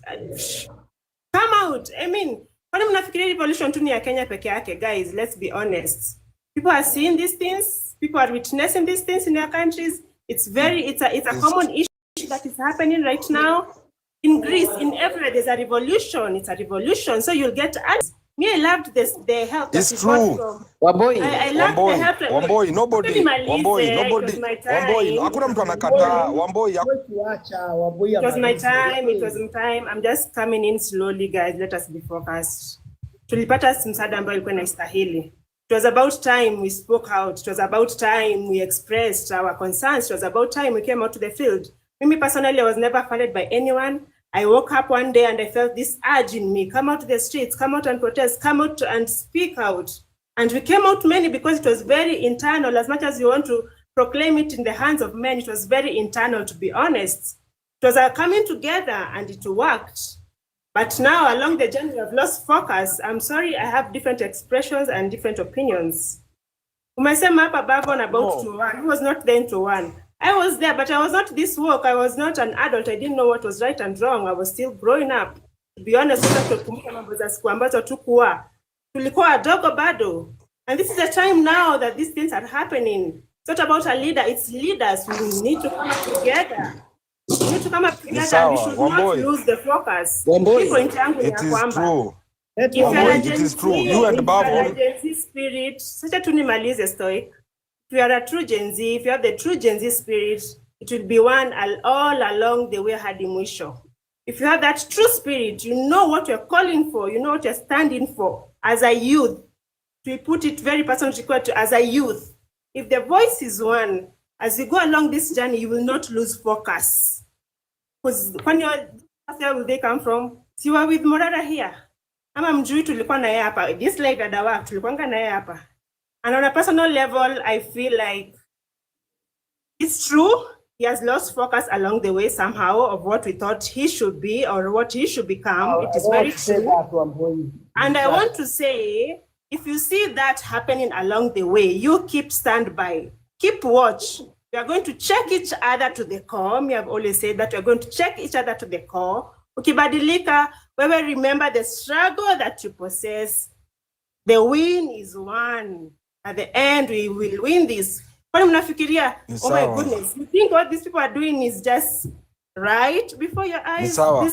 come out. I mean, kwani mnafikiria revolution tu ni ya Kenya peke yake? Guys, let's be honest. People are seeing these things. People are witnessing these things in their countries. It's a common issue that is happening right now. In Greece, in everywhere, there's a revolution. It's a revolution. So you'll get allies. Me, I loved the help. It's true. Wamboi, I loved the help. Wamboi, nobody. Hakuna mtu anakataa. Wamboi. It was my time. I'm just coming in slowly, guys. Let us be focused. Tulipata msaada ambayo ilikuwa inastahili. It was about time we spoke out. It was about time we expressed our concerns. It was about time we came out to the field. Me personally, I was never funded by anyone. I woke up one day and I felt this urge in me, come out to the streets, come out and protest, come out and speak out. And we came out many because it was very internal. As much as you want to proclaim it in the hands of men, it was very internal, to be honest. It was a coming together and it worked. But now along the journey, we have lost focus. I'm sorry, I have different expressions and different opinions. Umesema hapa Bavon about to one. Who was not there to one? I was there, but I was not this woke. I was not an adult. I didn't know what was right and wrong. I was still growing up. To be honest, tulikuwa wadogo bado. And this is the time now that these things are happening. It's not about a leader, it's leaders who need to come together. We need to come up together. We should not lose the focus. It is true. It is true. You and Bavon. Spirit. Such a tunimalize stoic. If you are a true Gen Z, if you have the true Gen Z spirit, it will be one all along the way hadi mwisho. If you have that true spirit, you know what you're calling for, you know what you're standing for as a youth. To put it very personal, as a youth. If the voice is one, as you go along this journey, you will not lose focus. Because when where will they come from? So you are with Morara here. Ama mjui tulikuwa na yeye hapa. This live at the work, tulikuwa na yeye hapa. And on a personal level, I feel like it's true. He has lost focus along the way somehow of what we thought he should be or what he should become. It is very true. And I want to say, if you see that happening along the way, you keep standby, keep watch. We are going to check each other to the core. Me have always said that we are going to check each other to the core. Ukibadilika, we will remember the struggle that you possess. The win is won. At the end, we will win this. Oh my goodness, you think what these people are doing is just right before your eyes? Wamboi,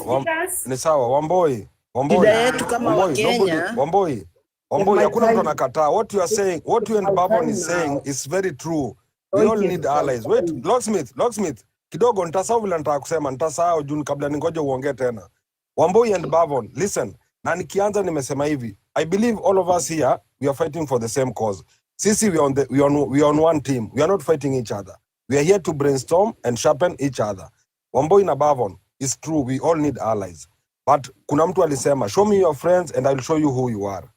hakuna mtu anakataa. What you are saying, what you and Bavon is saying is very true. We all need allies. Wait, Locksmith, kidogo nitasahau vile nataka kusema, nitasahau juu kabla ningoje uongee tena. Wamboi and Bavon, listen. Na nikianza nimesema hivi, I believe all of us here, we are fighting for the same cause. Sisi, we are on one team. We are not fighting each other. We are here to brainstorm and sharpen each other. Wamboi na Bavon, it's true, we all need allies. But kuna mtu alisema, show me your friends and I'll show you who you are.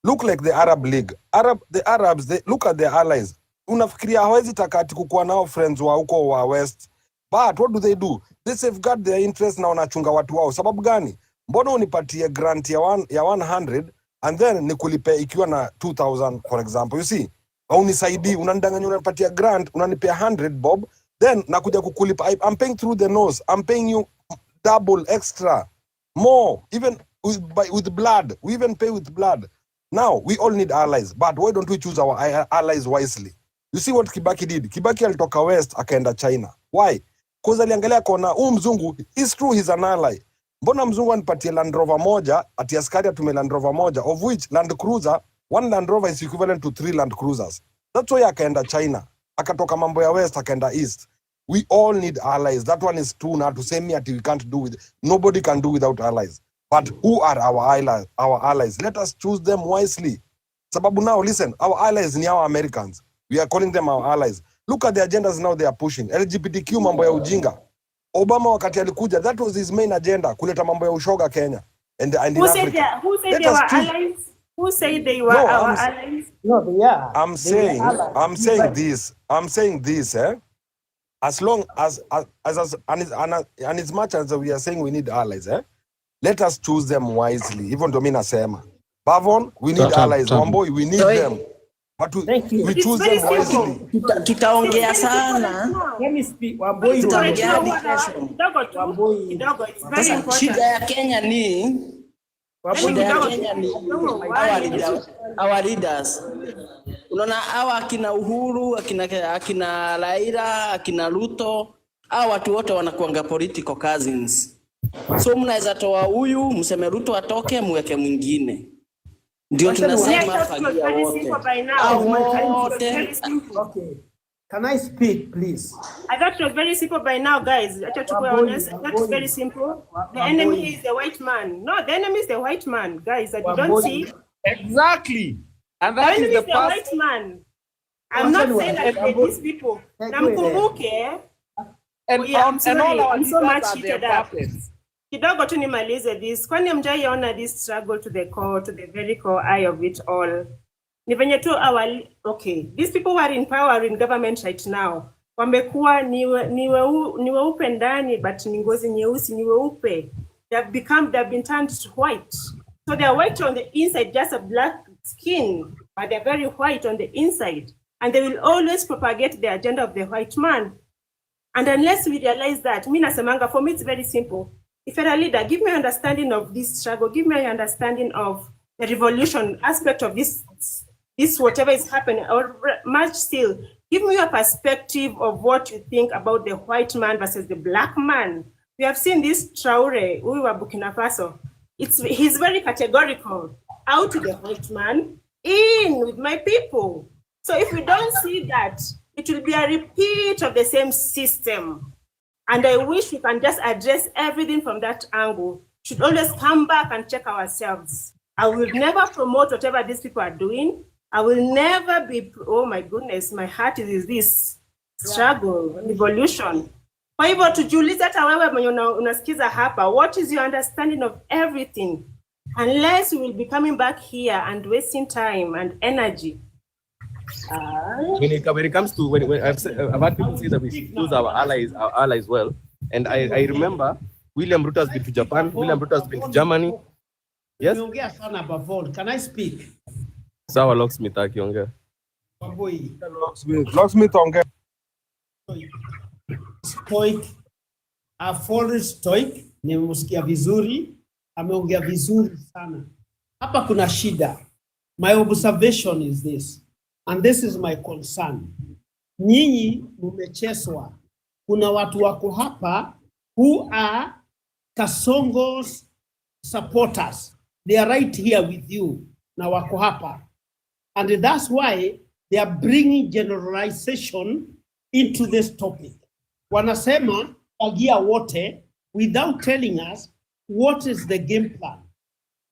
Look like the Arab League. The Arabs, they look at their allies. Unafikiria hawezi takati kukuwa nao friends wa huko wa West. But what do? They safeguard their interests na wanachunga watu wao. Sababu gani? Mbona unipatie grant ya 100 and then nikulipe ikiwa na 2000 for example, you see? Au nisaidii, unanidanganya unanipatia grant, unanipea 100 bob, then nakuja kukulipa. I'm paying through the nose. I'm paying you double extra, more, even with blood. We even pay with blood. Now, we all need allies, but why don't we choose our allies wisely? You see what Kibaki did? Kibaki alitoka West, akaenda China. Why? Because aliangalia kona, mzungu, it's true he's an ally. Mbona mzungu anipatie Land Rover moja, ati askari atume Land Rover moja, of which Land Cruiser, one Land Rover is equivalent to 3 Land Cruisers. That's why akaenda China. akatoka mambo ya west akaenda east. We all need allies. That one is true. Now to say me that we can't do with, nobody can do without allies. But who are our allies? Our allies. Let us choose them wisely. Sababu now, listen, our allies ni our Americans. We are calling them our allies. Look at the agendas now they are pushing. LGBTQ mambo ya ujinga. Obama wakati alikuja, that was his main agenda, kuleta mambo ya ushoga Kenya and in Africa. Who said they were allies? Who said they were our allies? No, they are. I'm saying this, as long as as much as we are saying we need allies, let us choose them wisely. Even though mimi nasema, Bavon, we need allies. Wamboi, we need them. But we choose them wisely. Tutaongea sana. Let me speak. Wamboi, sasa shida ya Kenya ni our leaders. Unaona hawa akina Uhuru, akina Raila, akina Ruto, hawa watu wote wanakuanga political cousins. So mnaweza toa huyu, mseme Ruto atoke, muweke mwingine. Ndio tunasema fagia wote. Okay. Can I speak, please? I thought it was very simple by now, guys. To be honest, that's very simple. The enemy is the white man. No, the enemy is the white man, guys. That you don't see. Exactly. And that the is the white man. I'm not saying that these people. Namkumbuke. And all our so much are their puppets. Kidogo tu nimalize this. Kwani mjaiona this struggle to the core, to the very core eye of it all. Ni venye tu okay, these people who are in power in government right now, wamekuwa ni weupe ndani, but ni ngozi nyeusi, ni weupe. They've been turned white. So they're white on the inside, just a black skin, but they're very white on the inside. And they will always propagate the agenda of the white man. And unless we realize that, Mina Semanga, for me it's very simple. If you're a leader, give me an understanding of this struggle, give me an understanding of the revolution aspect of this whatever is happening, or much still, give me your perspective of what you think about the white man versus the black man. We have seen this Traore, who were Burkina Faso. He's very categorical. Out to the white man, in with my people. So if we don't see that, it will be a repeat of the same system. And I wish we can just address everything from that angle. Should always come back and check ourselves. I will never promote whatever these people are doing. I will never be, oh my goodness, my heart is this struggle, revolution. Kwa hivyo tujiulize hata wewe mwenye unasikiza hapa, what is your understanding of everything? Unless we will be coming back here and wasting time and energy. When it comes to when I've had people say that we should use our allies well, and I remember William Ruto has been to Japan, William Ruto has been to Germany. Yes. Can I speak? Sawa, Locksmith akiongea. Locksmith ongea. Stoic, a full stoic, nimemsikia vizuri, ameongea vizuri sana. Hapa kuna shida. My observation is this, and this is my concern. Nyinyi mumecheswa. Kuna watu wako hapa who are Kasongo's supporters. They are right here with you. Na wako hapa. And that's why they are bringing generalization into this topic. Wanasema agia wote without telling us what is the game plan.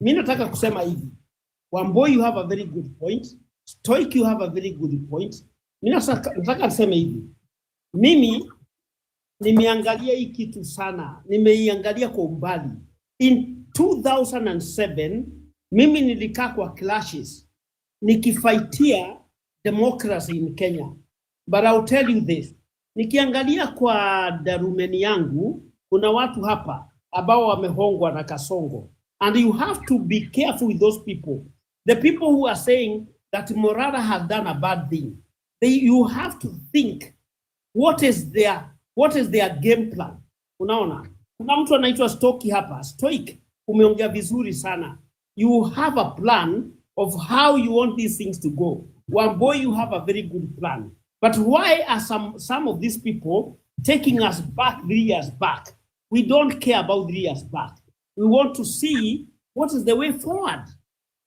Mimi nataka kusema hivi. Wamboi, you have a very good point. Stoic, you have a very good point. Mimi nataka niseme hivi. Mimi nimeangalia hii kitu sana. Nimeiangalia kwa umbali. In 2007, mimi nilikaa kwa clashes nikifaitia democracy in Kenya. But I'll tell you this. Nikiangalia kwa darumeni yangu, kuna watu hapa ambao wamehongwa na Kasongo. And you have to be careful with those people. The people who are saying that Morara has done a bad thing. You have to think, what is their game plan? Unaona? Kuna mtu anaitwa Stoic hapa. Stoic, umeongea vizuri sana. You have a plan of how you want these things to go. Wamboi, you have a very good plan. But why are some of these people taking us back 3 years back? We don't care about 3 years back. We want to see what is the way forward,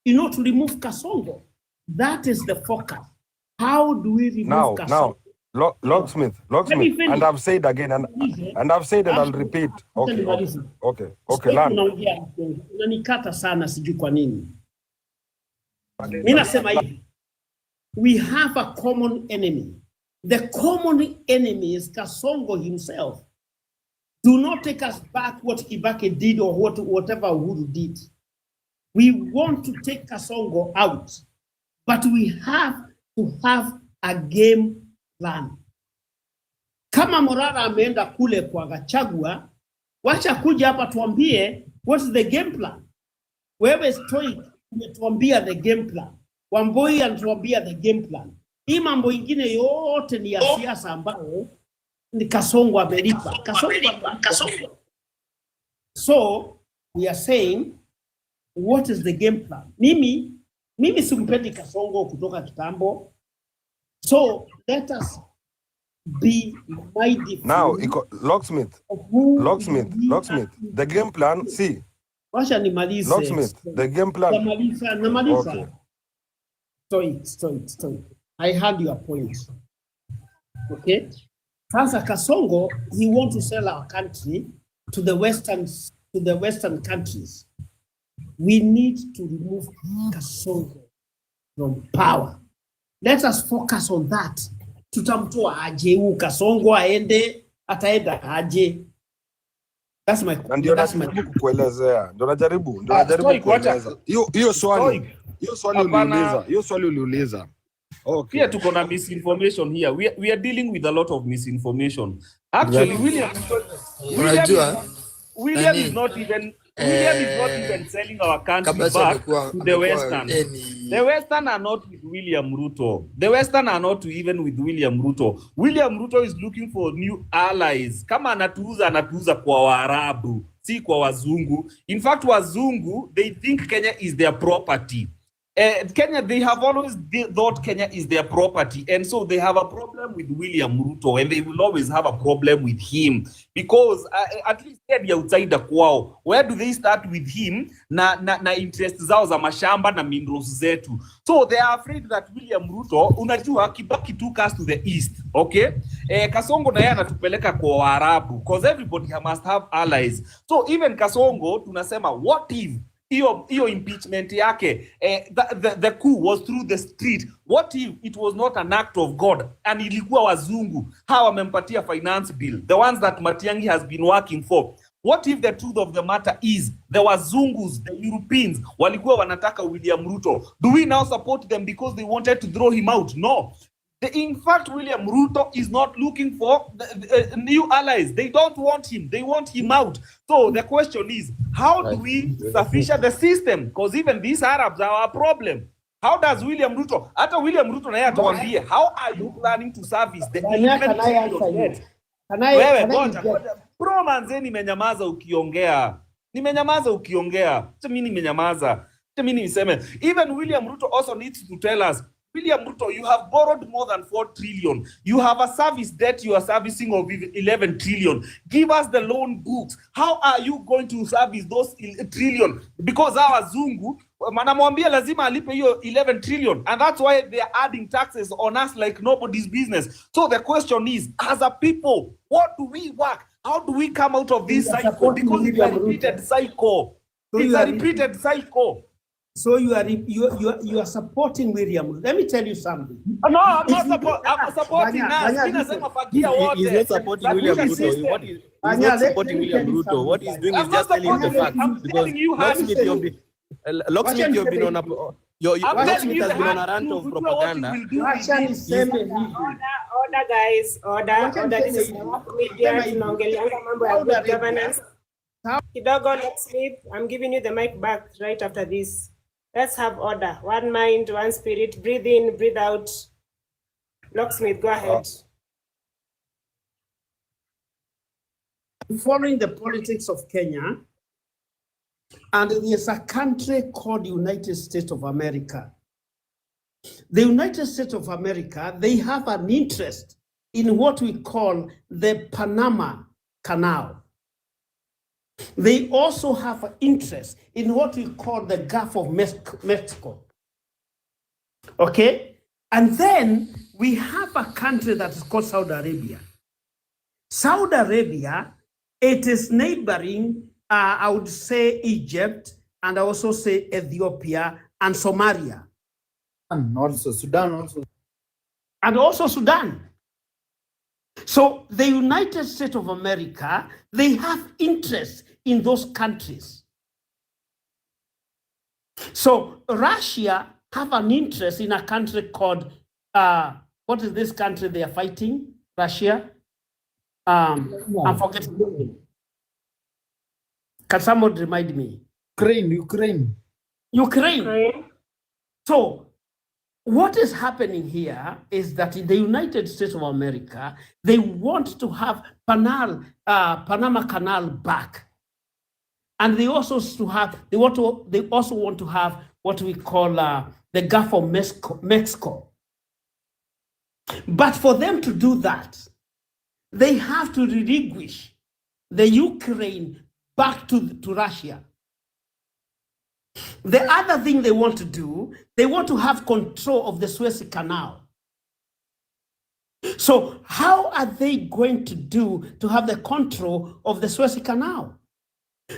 to remove Kasongo. That is the focus. How do we remove Kasongo? Locksmith, and I've said again, and I've said and I'll repeat. Okay, land. Unanikata sana, sijui kwa nini. Mimi nasema hivi, we have a common enemy. The common enemy is Kasongo himself. Do not take us back what Kibaki did or whatever Uhuru did. We want to take Kasongo out, but we have to have a game plan. Kama Morara ameenda kule kwa Gachagwa, wacha kuja hapa tuambie what is the game plan. Wewe Stoic umetuambia the game plan. Wamboi anatuambia the game plan. Hii mambo ingine yote ni ya siasa ambayo ni Kasongo amelipa. Kasongo. So we are saying what is the game plan? Mimi simpendi Kasongo kutoka kitambo. So let us be my defense. Now, Locksmith, the game plan, see. Washa nimalize. Locksmith, the game plan. Namaliza. Okay. Stoic. I heard your point. Okay. Sasa Kasongo, he wants to sell our country to the Western countries. We need to remove Kasongo from power. Let us focus on that. Tutamtoa aje huyu Kasongo aende, ataenda aje? That's my kuelezea. Ndio najaribu kueleza. Hiyo swali uliuliza. Okay. Here tuko na misinformation here. We are dealing with a lot of misinformation. Actually, William is not even selling our country back to the Western. The Western are not with William Ruto. The Western are not even with William Ruto. William Ruto is looking for new allies. Kama anatuuza kwa Waarabu, si kwa Wazungu. In fact, Wazungu, they think Kenya is their property. Kenya, they have always thought Kenya is their property, and so they have a problem with William Ruto, and they will always have a problem with him because at least they're the outsider kwao. Where do they start with him? Na interest zao za mashamba na minerals zetu. So they are afraid that William Ruto, unajua Kibaki took us to the east, okay? Kasongo na yeye anatupeleka kwa Waarabu because everybody must have allies. So even Kasongo tunasema, what if Iyo impeachment yake, the coup was through the street. What if it was not an act of God and ilikuwa Wazungu hawa wamempatia finance bill, the ones that Matiang'i has been working for? What if the truth of the matter is the Wazungus, the Europeans walikuwa wanataka William Ruto? Do we now support them because they wanted to throw him out? No. In fact, William Ruto is not looking for new allies. They don't want him. They want him out. So the question is, how do we sufficient the system? Because even these Arabs are a problem. How does William Ruto, after William Ruto na yeye atuambie, how are you planning to service the Bro manze, nimenyamaza ukiongea. Mimi niseme. Even William Ruto also needs to tell us, William Ruto, you have borrowed more than 4 trillion. You have a service debt you are servicing of 11 trillion. Give us the loan books. How are you going to service those trillion? Because our Zungu, manamwambia lazima alipe hiyo 11 trillion. And that's why they are adding taxes on us like nobody's business. So the question is, as a people, what do we work? How do we come out of this cycle? Because it's a repeated cycle. It's a repeated cycle. So you are supporting William. Let me tell you something. No, I'm not supporting us. He's not supporting William Ruto. He's not supporting William Ruto. What he's doing is just telling the facts. Because Locksmith, you've been on a Locksmith has been on a rant of propaganda. Order, guys. Order. This is media. Tunaongeleanga mambo ya good governance. Kidogo, Locksmith, I'm giving you the mic back right after this. Let's have order. One mind, one spirit. Breathe in, breathe out. Locksmith, go ahead. Following the politics of Kenya, and there's a country called United States of America. The United States of America, they have an interest in what we call the Panama Canal. They also have an interest in what we call the Gulf of Mexico. Okay? And then we have a country that is called Saudi Arabia. Saudi Arabia, it is neighboring, I would say Egypt, and I also say Ethiopia and Somalia. And also Sudan also. And also Sudan. So the United States of America, they have interest in those countries. So Russia have an interest in a country called, what is this country they are fighting? Russia? I'm forgetting the name. Can someone remind me? Ukraine. So what is happening here is that in the United States of America, they want to have Panama Canal back. And they also want to have what we call the Gulf of Mexico. But for them to do that, they have to relinquish the Ukraine back to Russia. The other thing they want to do, they want to have control of the Suez Canal. So how are they going to do to have the control of the Suez Canal?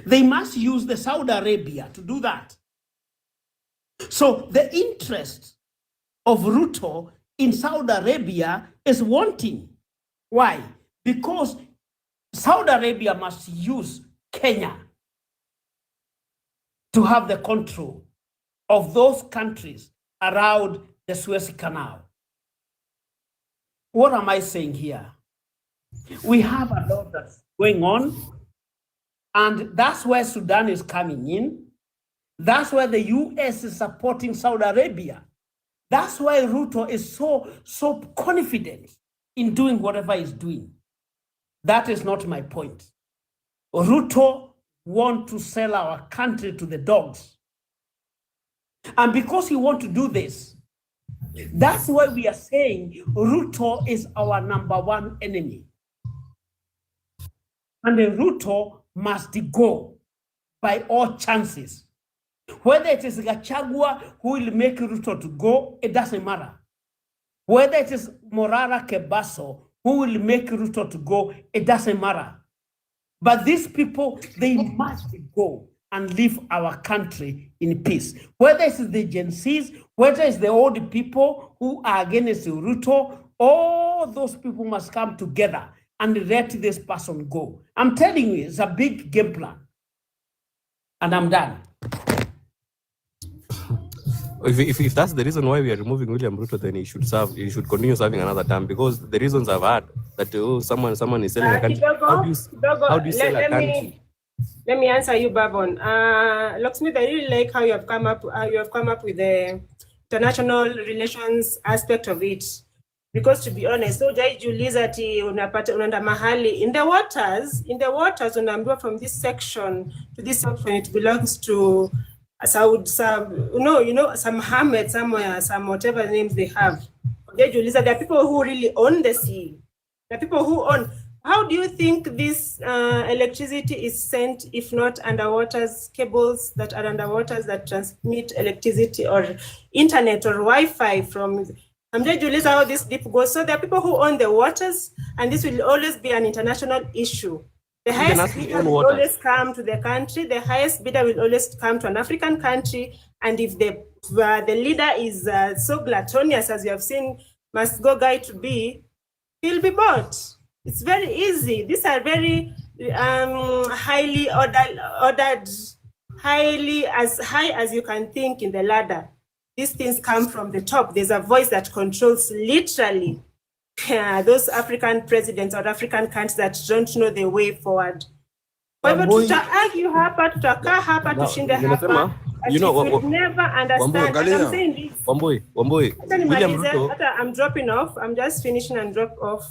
They must use the Saudi Arabia to do that. So the interest of Ruto in Saudi Arabia is wanting. Why? Because Saudi Arabia must use Kenya to have the control of those countries around the Suez Canal. What am I saying here? We have a lot that's going on, and that's where Sudan is coming in. That's where the US is supporting Saudi Arabia. That's why Ruto is so confident in doing whatever he's doing. That is not my point. Ruto wants to sell our country to the dogs. And because he wants to do this, that's why we are saying Ruto is our #1 enemy. And the Ruto must go by all chances. Whether it is Gachagua who will make Ruto to go, it doesn't matter. Whether it is Morara Kebaso who will make Ruto to go, it doesn't matter. But these people, they must go and leave our country in peace. Whether it's the Gen Zs, whether it's the old people who are against Ruto, all those people must come together and let this person go. I'm telling you, it's a big game plan. And I'm done. If that's the reason why we are removing William Ruto, then he should continue serving another term, because the reasons I've had that someone is selling a country. How do you sell a country? Let me answer you, Babon. Locksmith, I really like how you have come up with the international relations aspect of it. Because to be honest, so jiuliza ati unapata unaenda mahali in the waters unaambiwa from this section to this section it belongs to some Hamed somewhere, some whatever names they have. There are people who really own the sea. There are people who own. How do you think this electricity is sent if not underwater cables that are underwater that transmit electricity or internet or Wi-Fi from? I'm trying to listen how this deep goes. So there are people who own the waters, and this will always be an international issue. The highest bidder will always come to the country. The highest bidder will always come to an African country. And if the leader is so gluttonous, as you have seen Must Go guy to be, he'll be bought. It's very easy. These are very highly ordered, highly as high as you can think in the ladder. These things come from the top. There's a voice that controls literally those African presidents or African countries that don't know the way forward. Kwa hivyo tutaargue hapa, tutakaa hapa, tushinde hapa. You know what? We'll never understand. I'm saying this. Wambui. William Ruto. I'm dropping off. I'm just finishing and drop off.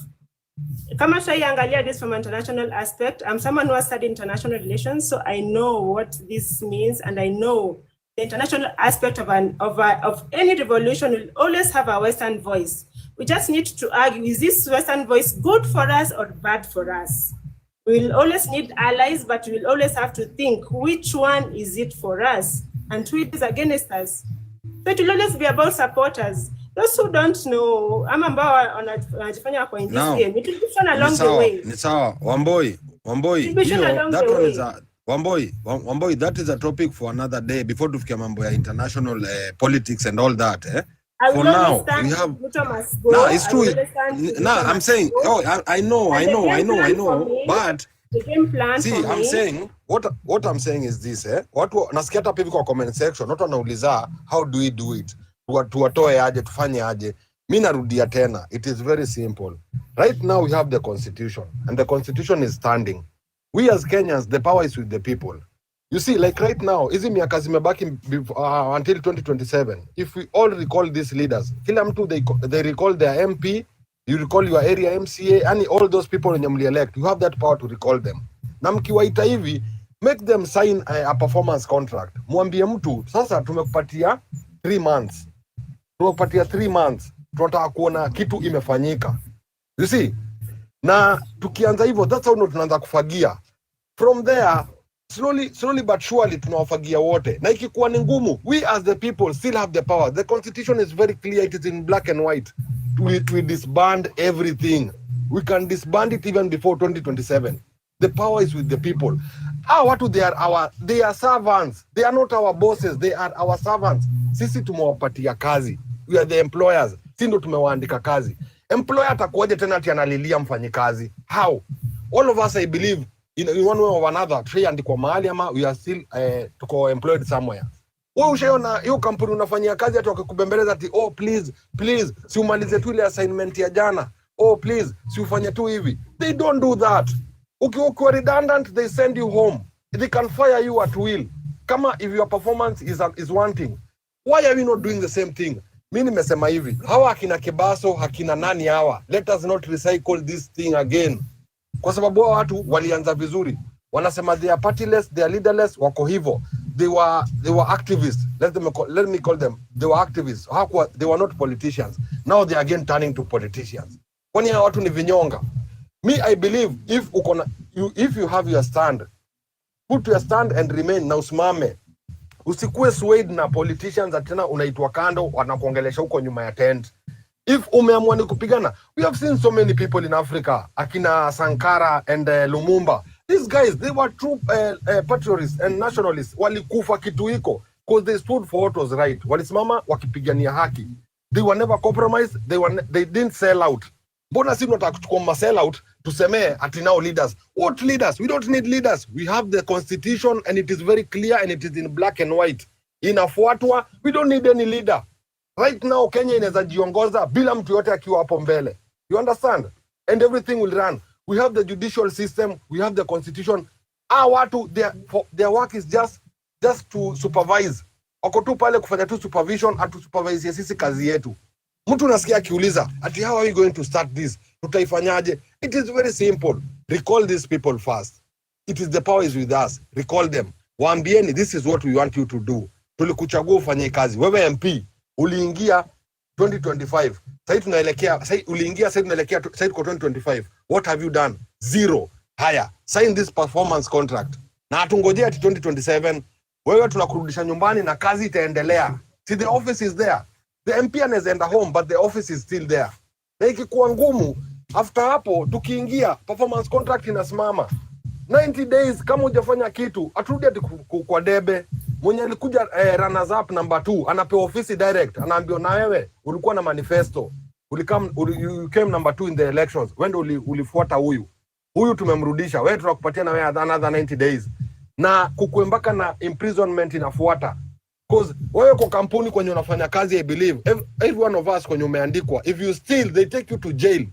Kama angalia this from an international aspect. I'm someone who has studied international relations, so I know what this means, and I know the international aspect of any revolution will always have a Western voice. We just need to argue, is this Western voice good for us or bad for us? We will always need allies, but we will always have to think which one is it for us and who is against us. So it will always be about supporters. those who don't know, ama ambao wanajifanya kwa in this game, it will be shown along the way. Ni sawa. Wamboi, Wamboi, that is a topic for another day before tufikia mambo ya international politics and all that. For now, we have. No, it's true. No, I'm saying. Oh, I know. But the game plan. See, I'm saying what I'm saying is this. Watu nasikia hata hivi kwa comment section, watu wanauliza how do we do it? Tuwatoe aje, tufanye aje? Mimi narudia tena. It is very simple. Right now we have the constitution, and the constitution is standing. We as Kenyans, the power is with the people. You see, like right now, hizi miaka zimebaki until 2027. If we all recall these leaders, kila mtu they recall their MP, you recall your area MCA, and all those people when you elect, you have that power to recall them. Na mkiwaita hivi, make them sign a performance contract. Mwambie mtu, sasa tumekupatia 3 months. Tumekupatia 3 months. Tunataka kuona kitu imefanyika. You see? Na tukianza hivyo, that's how tunaanza kufagia. From there, slowly but surely tunawafagia wote. Na ikikuwa ni ngumu, we as the people still have the power. The constitution is very clear, it is in black and white. We disband everything. We can disband it even before 2027. The power is with the people. Watu they are servants. They are not our bosses, they are our servants. Sisi tumewapatia kazi. We are the employers. Sisi ndo tumewaandika kazi. Employer atakuwaje tena ati analilia mfanyikazi? How? All of us, I believe, in one way or another, tuandikwa mahali ama we are still tuko employed somewhere. Wewe ushaona hiyo kampuni unafanyia kazi ati wakikubembeleza ati please si umalize tu ile assignment ya jana. Please si ufanye tu hivi. They don't do that. Ukiwa redundant, they send you home. They can fire you at will. Kama if your performance is wanting, why are we not doing the same thing? Mimi nimesema hivi, hawa akina Kebaso, akina nani hawa, let us not recycle this thing again. Kwa sababu hao watu walianza vizuri. Wanasema they are partyless, they are leaderless, wako hivyo. They were activists. Let me call them. They were activists. They were not politicians. Now they are again turning to politicians. Kwani hao watu ni vinyonga. Me, I believe if you have your stand, put your stand and remain na usimame. Usikue swayed na politicians that tena unaitwa kando wanakuongelesha huko nyuma ya tent. If umeamua ni kupigana, we have seen so many people in Africa, akina Sankara and Lumumba. These guys, they were true patriots and nationalists. Walikufa kitu iko because they stood for what was right. Walisimama wakipigania haki. They were never compromised. They didn't sell out. Mbona sisi tunataka kuchukua sell out tusemee ati now leaders? What leaders? We don't need leaders. We have the constitution and it is very clear and it is in black and white. Inafuatwa. We don't need any leader. Right now Kenya inaweza jiongoza bila mtu yote akiwa hapo mbele. You understand? And everything will run. We have the judicial system, we have the constitution. Watu their work is just to supervise. Wako tu pale kufanya tu supervision, atu supervise sisi kazi yetu. Mtu nasikia akiuliza, ati how are we going to start this? Tutaifanyaje? It is very simple. Recall these people first. It is the power is with us. Recall them. Waambieni, this is what we want you to do. Tulikuchagua ufanye kazi. Wewe MP, uliingia 2025. Sasa tunaelekea, sasa tunaelekea sasa kwa 2025. What have you done? Zero. Haya, sign this performance contract. Na hatungojea ati 2027. Wewe tunakurudisha nyumbani na kazi itaendelea. See, the office is there. The MP anaweza enda home but the office is still there. Na ikikuwa ngumu, after hapo tukiingia performance contract inasimama. 90 days kama hujafanya kitu, aturudi ati kwa debe. Mwenye alikuja runners up number 2, anapewa office direct, anaambiwa na wewe ulikuwa na manifesto. You came number 2 in the elections. Wewe ulifuata huyu. Huyu tumemrudisha. Wewe tunakupatia na wewe another 90 days. Na kukuembaka na imprisonment inafuata. Because wewe kwa kampuni kwenye unafanya kazi, I believe every one of us kwenye umeandikwa, if you steal they take you to jail,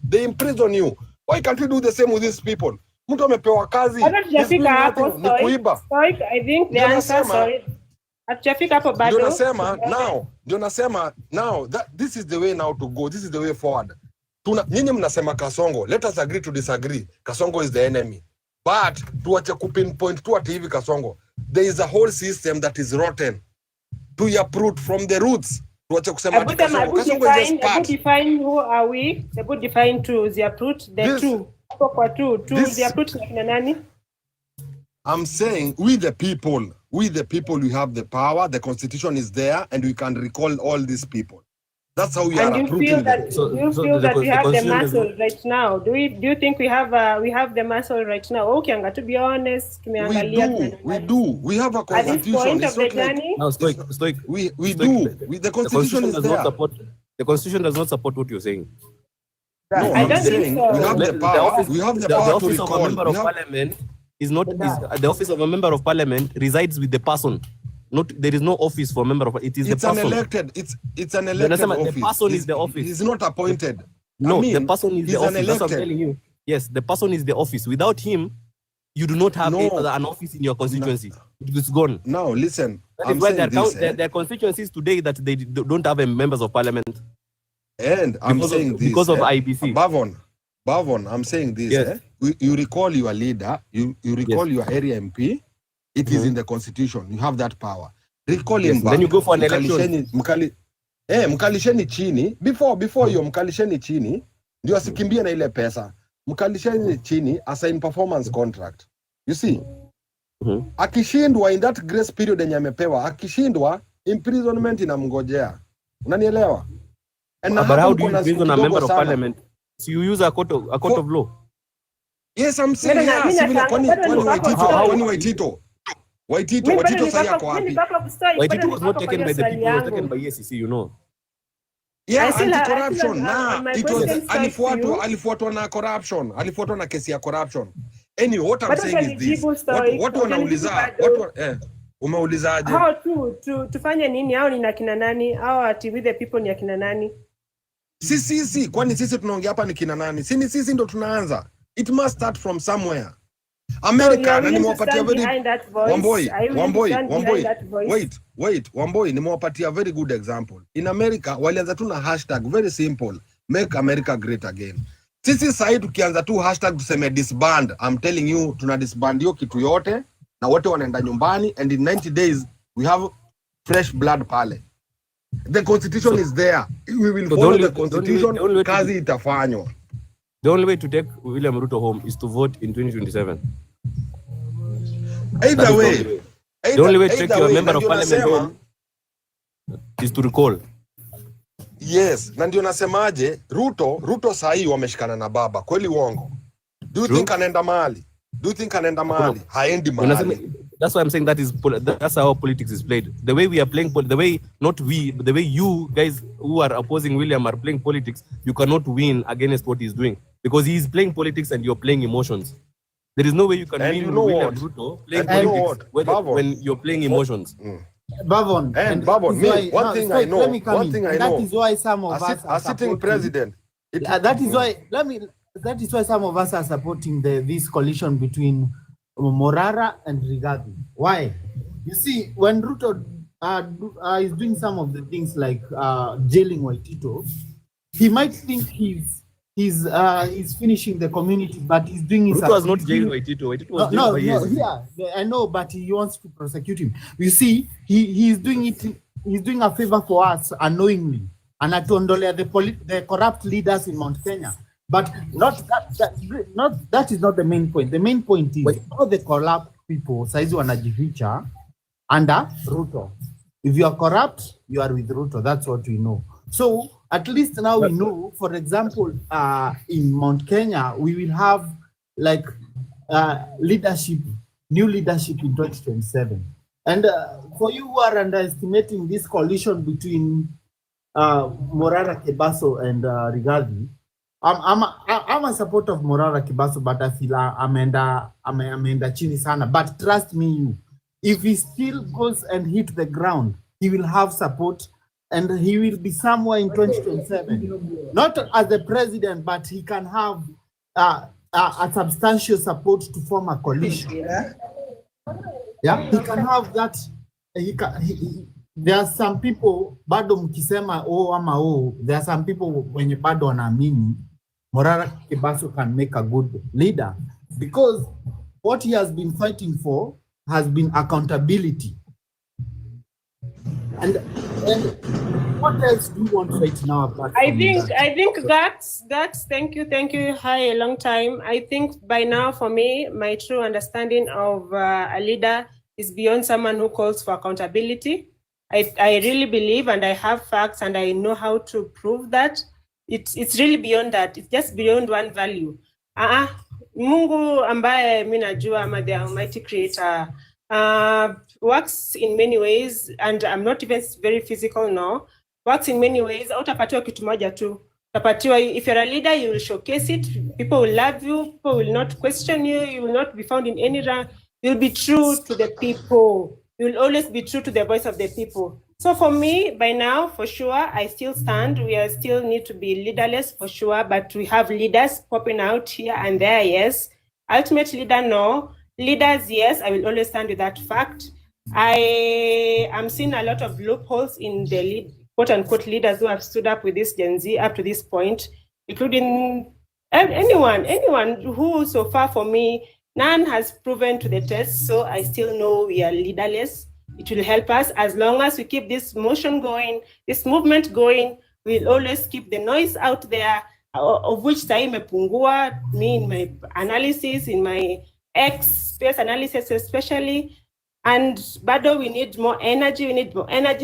they imprison you. Why can't we do the same with these people? Mtu amepewa kazi ni kuiba. I think the answer, sorry. Hatujafika hapo bado. Ndio nasema now that this is the way now to go, this is the way forward. Nyinyi mnasema Kasongo, let us agree to disagree. Kasongo is the enemy. But tuache kupinpoint tu ati hivi Kasongo. There is a whole system that is rotten. To uproot from the roots. Tuache kusema ati Kasongo is just part. Define who are we? Define to the uproot, the two. Kwa two the uproot na nani? I'm saying we the people, we have the power, the constitution is there and we can recall all these people. That's how we are And do you feel uprooting that them. do you feel that we have the constitution does muscle right now? Do you think we have the muscle right now? Okay, to be honest, We do. We have a at this constitution. point It's of the not like journey. Now, stoic. we Stoic, do. the The constitution is does not there. support. The constitution does not support what you're saying. No, I I'm don't think saying so. we have the power. We have the power to office of a recall. member We of have, parliament is not the office of a member of parliament resides with the person. Not there is no office for a member of it is it's the an person. elected. It's an You elected understand? office. The person is the office. He's not appointed. No, I mean, the person is he's the an office. That's what I'm elected. telling you. Yes, the person is the office. Without him, you do not have an office in your constituency. It's gone. Now, listen. That is why there are constituencies today that they don't have members of parliament. And I'm saying this because of IBC. Bavon, I'm saying this. Yes. You recall your leader. You recall your area MP. It is in the constitution. You have that power. Recall him back. Then you go for an election. Mkalisheni chini before you mkalisheni chini ndio asikimbie na ile pesa. Mkalisheni chini assign performance contract. You see? Akishindwa in that grace period yenye amepewa, akishindwa imprisonment inamngojea. Unanielewa? But how do you imprison a member of parliament? So you use a court of law? Yes, I'm saying Waitito sasa yako wapi? Waitito was not taken by the people, it was taken by EACC, you know. Yeah, anti-corruption. Alifuatwa na corruption. Alifuatwa na kesi ya corruption. Anyway, what I'm saying is this. Watu wanauliza, umeulizaje? Hao tufanye nini? Hao ni kina nani? Hao ati with the people ni kina nani? Sisi, kwani sisi tunaongea hapa ni kina nani? Sisi ndo tunaanza. It must start from somewhere. America, na nimewapatia Wamboi, nimewapatia very good example. In America, walianza tu na hashtag, very simple, make America great again. Sisi sahi tukianza tu hashtag tuseme disband, I'm telling you, tuna disband hiyo kitu yote, na wote wanaenda nyumbani, and in 90 days, we have fresh blood pale. The constitution is there. We will follow the constitution, kazi itafanywa. The only way to take William Ruto home is to vote in 2027. Either way. The only way to take your member of parliament home is to recall. Yes, na ndio nasemaje, Ruto sahi wameshikana na baba. Kweli uongo? Do you think anaenda mahali? Haendi mahali. That's why I'm saying that's how politics is played. The way we are playing, the way you guys who are opposing William are playing politics, you cannot win against what he's doing because he's playing politics and you're playing emotions. There is no way you can win William Ruto playing politics when you're playing emotions. Bavon, one thing I know. That is why some of us are sitting president. That is why some of us are supporting this coalition between Morara and Rigathi. Why? You see, when Ruto is doing some of the things like jailing Waitito, he might think he's finishing the community, but he's doing his. Ruto was not jailing Waitito. Waitito was jailed by years. Yeah, I know, but he wants to prosecute him. You see, he's doing it. He's doing a favor for us unknowingly, and atuondolea the corrupt leaders in Mount Kenya. But that is not the main point. The main point is all the corrupt people saizi wanajificha under Ruto. If you are corrupt, you are with Ruto. That's what we know. So at least now we know, for example, in Mount Kenya, we will have like new leadership in 2027. And for you who are underestimating this coalition between Morara Kebaso and Rigathi, I'm a supporter of Morara Kebaso, but I feel ameenda chini sana. But trust me, if he still goes and hit the ground, he will have support and he will be somewhere in 2027. Not as the president, but he can have a substantial support to form a coalition. Yeah, he can have that. There are some people bado mkisema there are some people wenye bado wanaamini Morara Kebaso can make a good leader because what he has been fighting for has been accountability. And what else do you want right now apart from I think that's thank you. Hi, a long time. I think by now for me, my true understanding of a leader is beyond someone who calls for accountability. I really believe, and I have facts, and I know how to prove that. It's really beyond that. It's just beyond one value. Mungu ambaye mimi najua, ama the Almighty Creator, works in many ways, and I'm not even very physical, no. Works in many ways. Utapatiwa kitu moja tu. Utapatiwa, if you're a leader, you will showcase it. People will love you. People will not question you. You will not be found in any rank. You'll be true to the people. You'll always be true to the voice of the people. So for me, by now, for sure, I still stand. We are still need to be leaderless for sure, but we have leaders popping out here and there, yes. Ultimate leader, no. Leaders, yes, I will always stand with that fact. I am seeing a lot of loopholes in the quote-unquote leaders who have stood up with this Gen Z up to this point, including anyone who so far for me, none has proven to the test, so I still know we are leaderless. It will help us as long as we keep this motion going, this movement going. We'll always keep the noise out there, of which time imepungua, me in my analysis, in my X space analysis especially. And bado, we need more energy,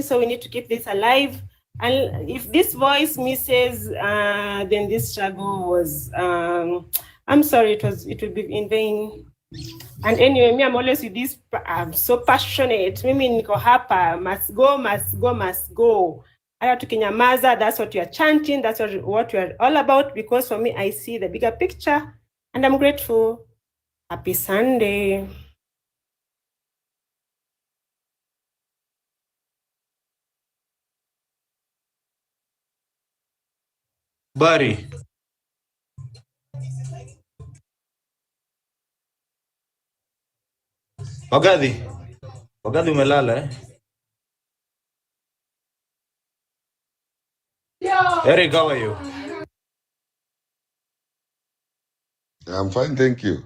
so we need to keep this alive. And if this voice misses, then this struggle was, I'm sorry, it will be in vain. And anyway, me, I'm always with this, I'm so passionate. Mimi niko hapa, must go, must go, must go. Hata tukinyamaza, that's what we are chanting, that's what we are all about, because for me, I see the bigger picture, and I'm grateful. Happy Sunday. Bari. Wagadhi umelala eh? Eric, how are you? I'm fine, thank you.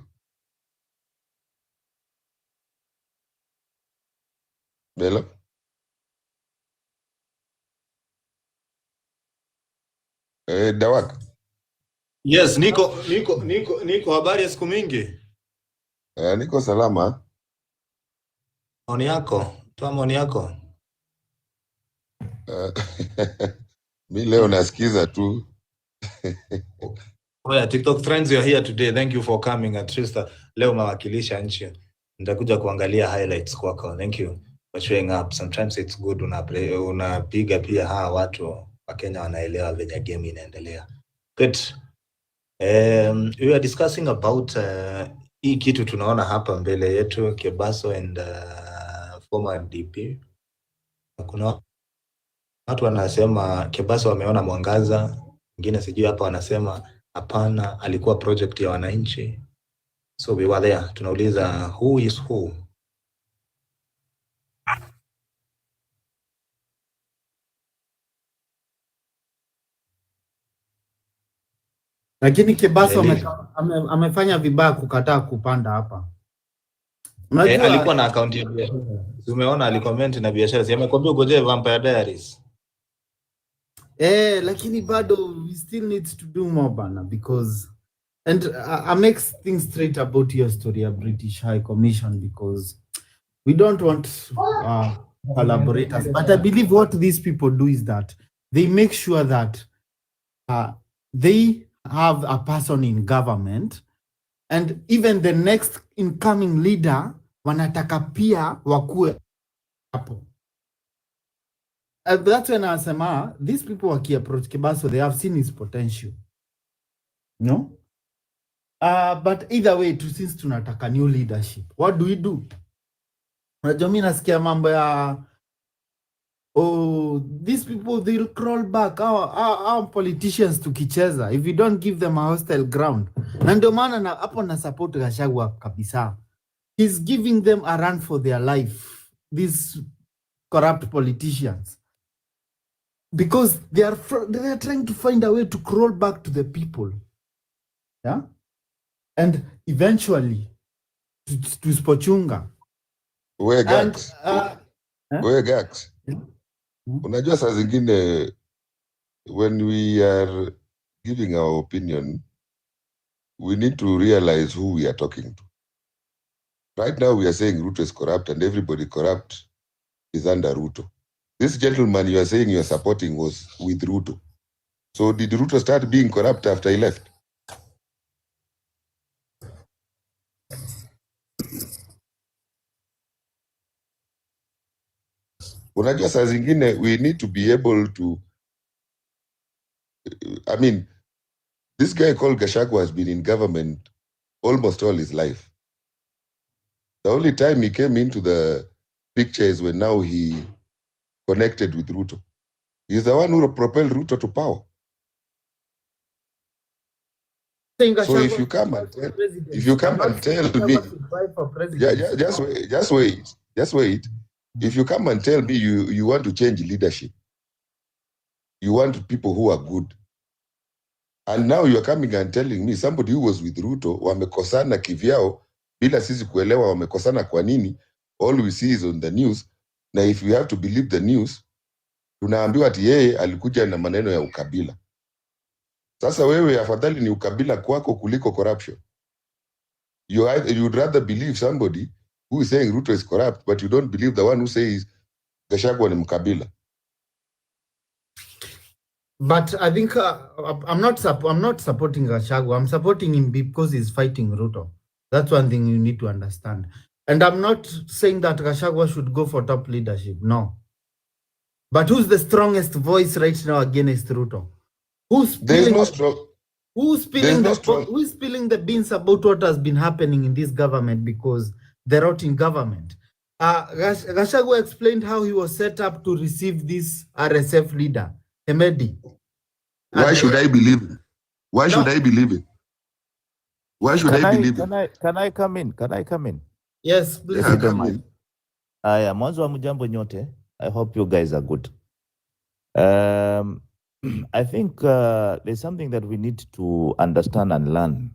Bella? Dawak? Yes, niko habari ya siku mingi. Niko salama. Maoni yako? Toa maoni yako. Mi leo nasikiza tu. Oh yeah, TikTok friends, you are here today. Thank you for coming. At least leo mawakilisha nchi. Nitakuja kuangalia highlights kwako. Thank you for showing up. Sometimes it's good unapiga pia hawa watu wa Kenya wanaelewa venye game inaendelea. Good. We are discussing about hii kitu tunaona hapa mbele yetu, Kebaso and former DP. Kuna watu wanasema Kebaso wameona mwangaza, wengine sijui hapa wanasema hapana, alikuwa project ya wananchi. So we were there. Tunauliza who is who? Lakini Kebaso amefanya vibaya kukataa kupanda hapa. Unajua alikuwa na account ya biashara. Umeona alicomment na biashara. Si amekwambia ugoje Vampire Diaries. Lakini bado we still need to do more bana, because and I make things straight about your story of British High Commission, because we don't want collaborators, but I believe what these people do is that they make sure that they have a person in government, and even the next incoming leader wanataka pia wakue hapo. That's when I say, these people waki approach Kebaso, they have seen his potential. No? But either way, since tunataka new leadership, what do we do? Unajua mimi nasikia mambo ya these people, they'll crawl back. Our politicians tukicheza, if you don't give them a hostile ground. Na ndio maana hapo na support Gachagwa kabisa. He's giving them a run for their life, these corrupt politicians. Because they are trying to find a way to crawl back to the people. Yeah? And eventually to Spochunga. Wewe Gax. Wewe Gax. Unajua saa zingine when we are giving our opinion, we need to realize who we are talking to. Right now we are saying Ruto is corrupt and everybody corrupt is under Ruto. This gentleman you are saying you are supporting was with Ruto. So did Ruto start being corrupt after he left? Unajua saa zingine we need to be able to, I mean, this guy called Gachagua has been in government almost all his life. The only time he came into the picture is when now he connected with Ruto. He's the one who propelled Ruto to power. So if you come and tell me, just wait. If you come and tell me you want to change leadership, you want people who are good, and now you are coming and telling me somebody who was with Ruto wamekosana kivyao bila sisi kuelewa wamekosana kwa nini, all we see is on the news, na if we have to believe the news, tunaambiwa ati yeye alikuja na maneno ya ukabila. Sasa wewe afadhali ni ukabila kwako kuliko corruption. You'd rather believe somebody who is saying Ruto is corrupt, but you don't believe the one who says Gachagua ni mkabila. But I think I'm not supporting Gachagua. I'm supporting him because he's fighting Ruto. That's one thing you need to understand. And I'm not saying that Gachagua should go for top leadership. No. But who's the strongest voice right now against Ruto? Who's spilling the beans about what has been happening in this government because they're not in government? Gachagua explained how he was set up to receive this RSF leader, Hemedi. Why should I believe it? Why should I believe it? Why should I believe it? Can I come in? Can I come in? Yes, please. Yeah, come in. Mwanzo wa mjambo nyote. I hope you guys are good. I think there's something that we need to understand and learn.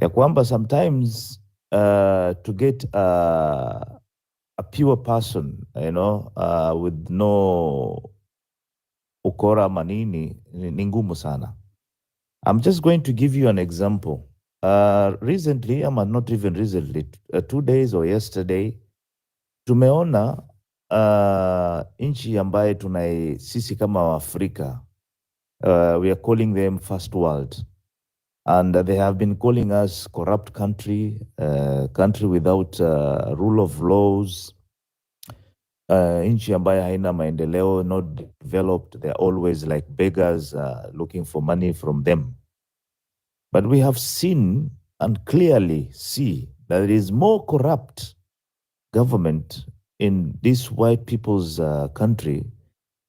Ya kwamba sometimes to get a pure person, with no ukora manini, ni ngumu sana. I'm just going to give you an example. Recently, not even recently, 2 days or yesterday, tumeona nchi ambaye sisi kama Waafrika, we are calling them first world, and they have been calling us corrupt country, country without rule of laws, nchi ambaye haina maendeleo, not developed. They're always like beggars looking for money from them. But we have seen and clearly see that there is more corrupt government in this white people's country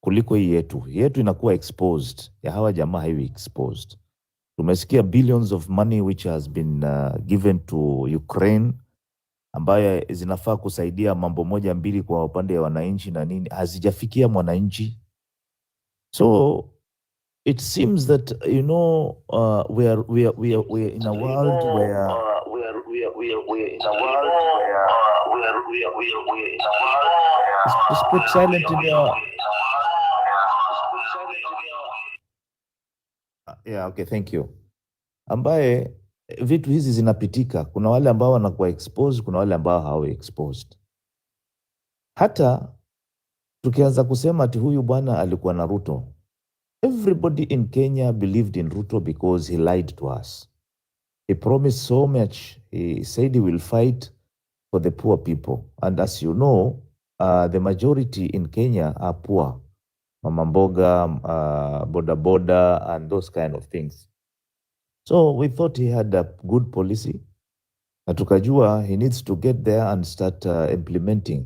kuliko yetu. Yetu inakuwa exposed, ya hawa jamaa haiwi exposed. Tumesikia billions of money which has been given to Ukraine, ambayo zinafaa kusaidia mambo moja mbili kwa upande ya wananchi na nini, hazijafikia mwananchi. So it seems that we are in a world where just put silent in your yeah, okay, thank you. Ambaye vitu hizi zinapitika, kuna wale ambao wanakuwa exposed, kuna wale ambao hawa exposed. Hata tukianza kusema ati huyu bwana alikuwa na Ruto, everybody in Kenya believed in Ruto because he lied to us. He promised so much. He said he will fight for the poor people. And as you know, the majority in Kenya are poor. Mama mboga, boda boda, and those kind of things. So we thought he had a good policy. Na tukajua he needs to get there and start implementing.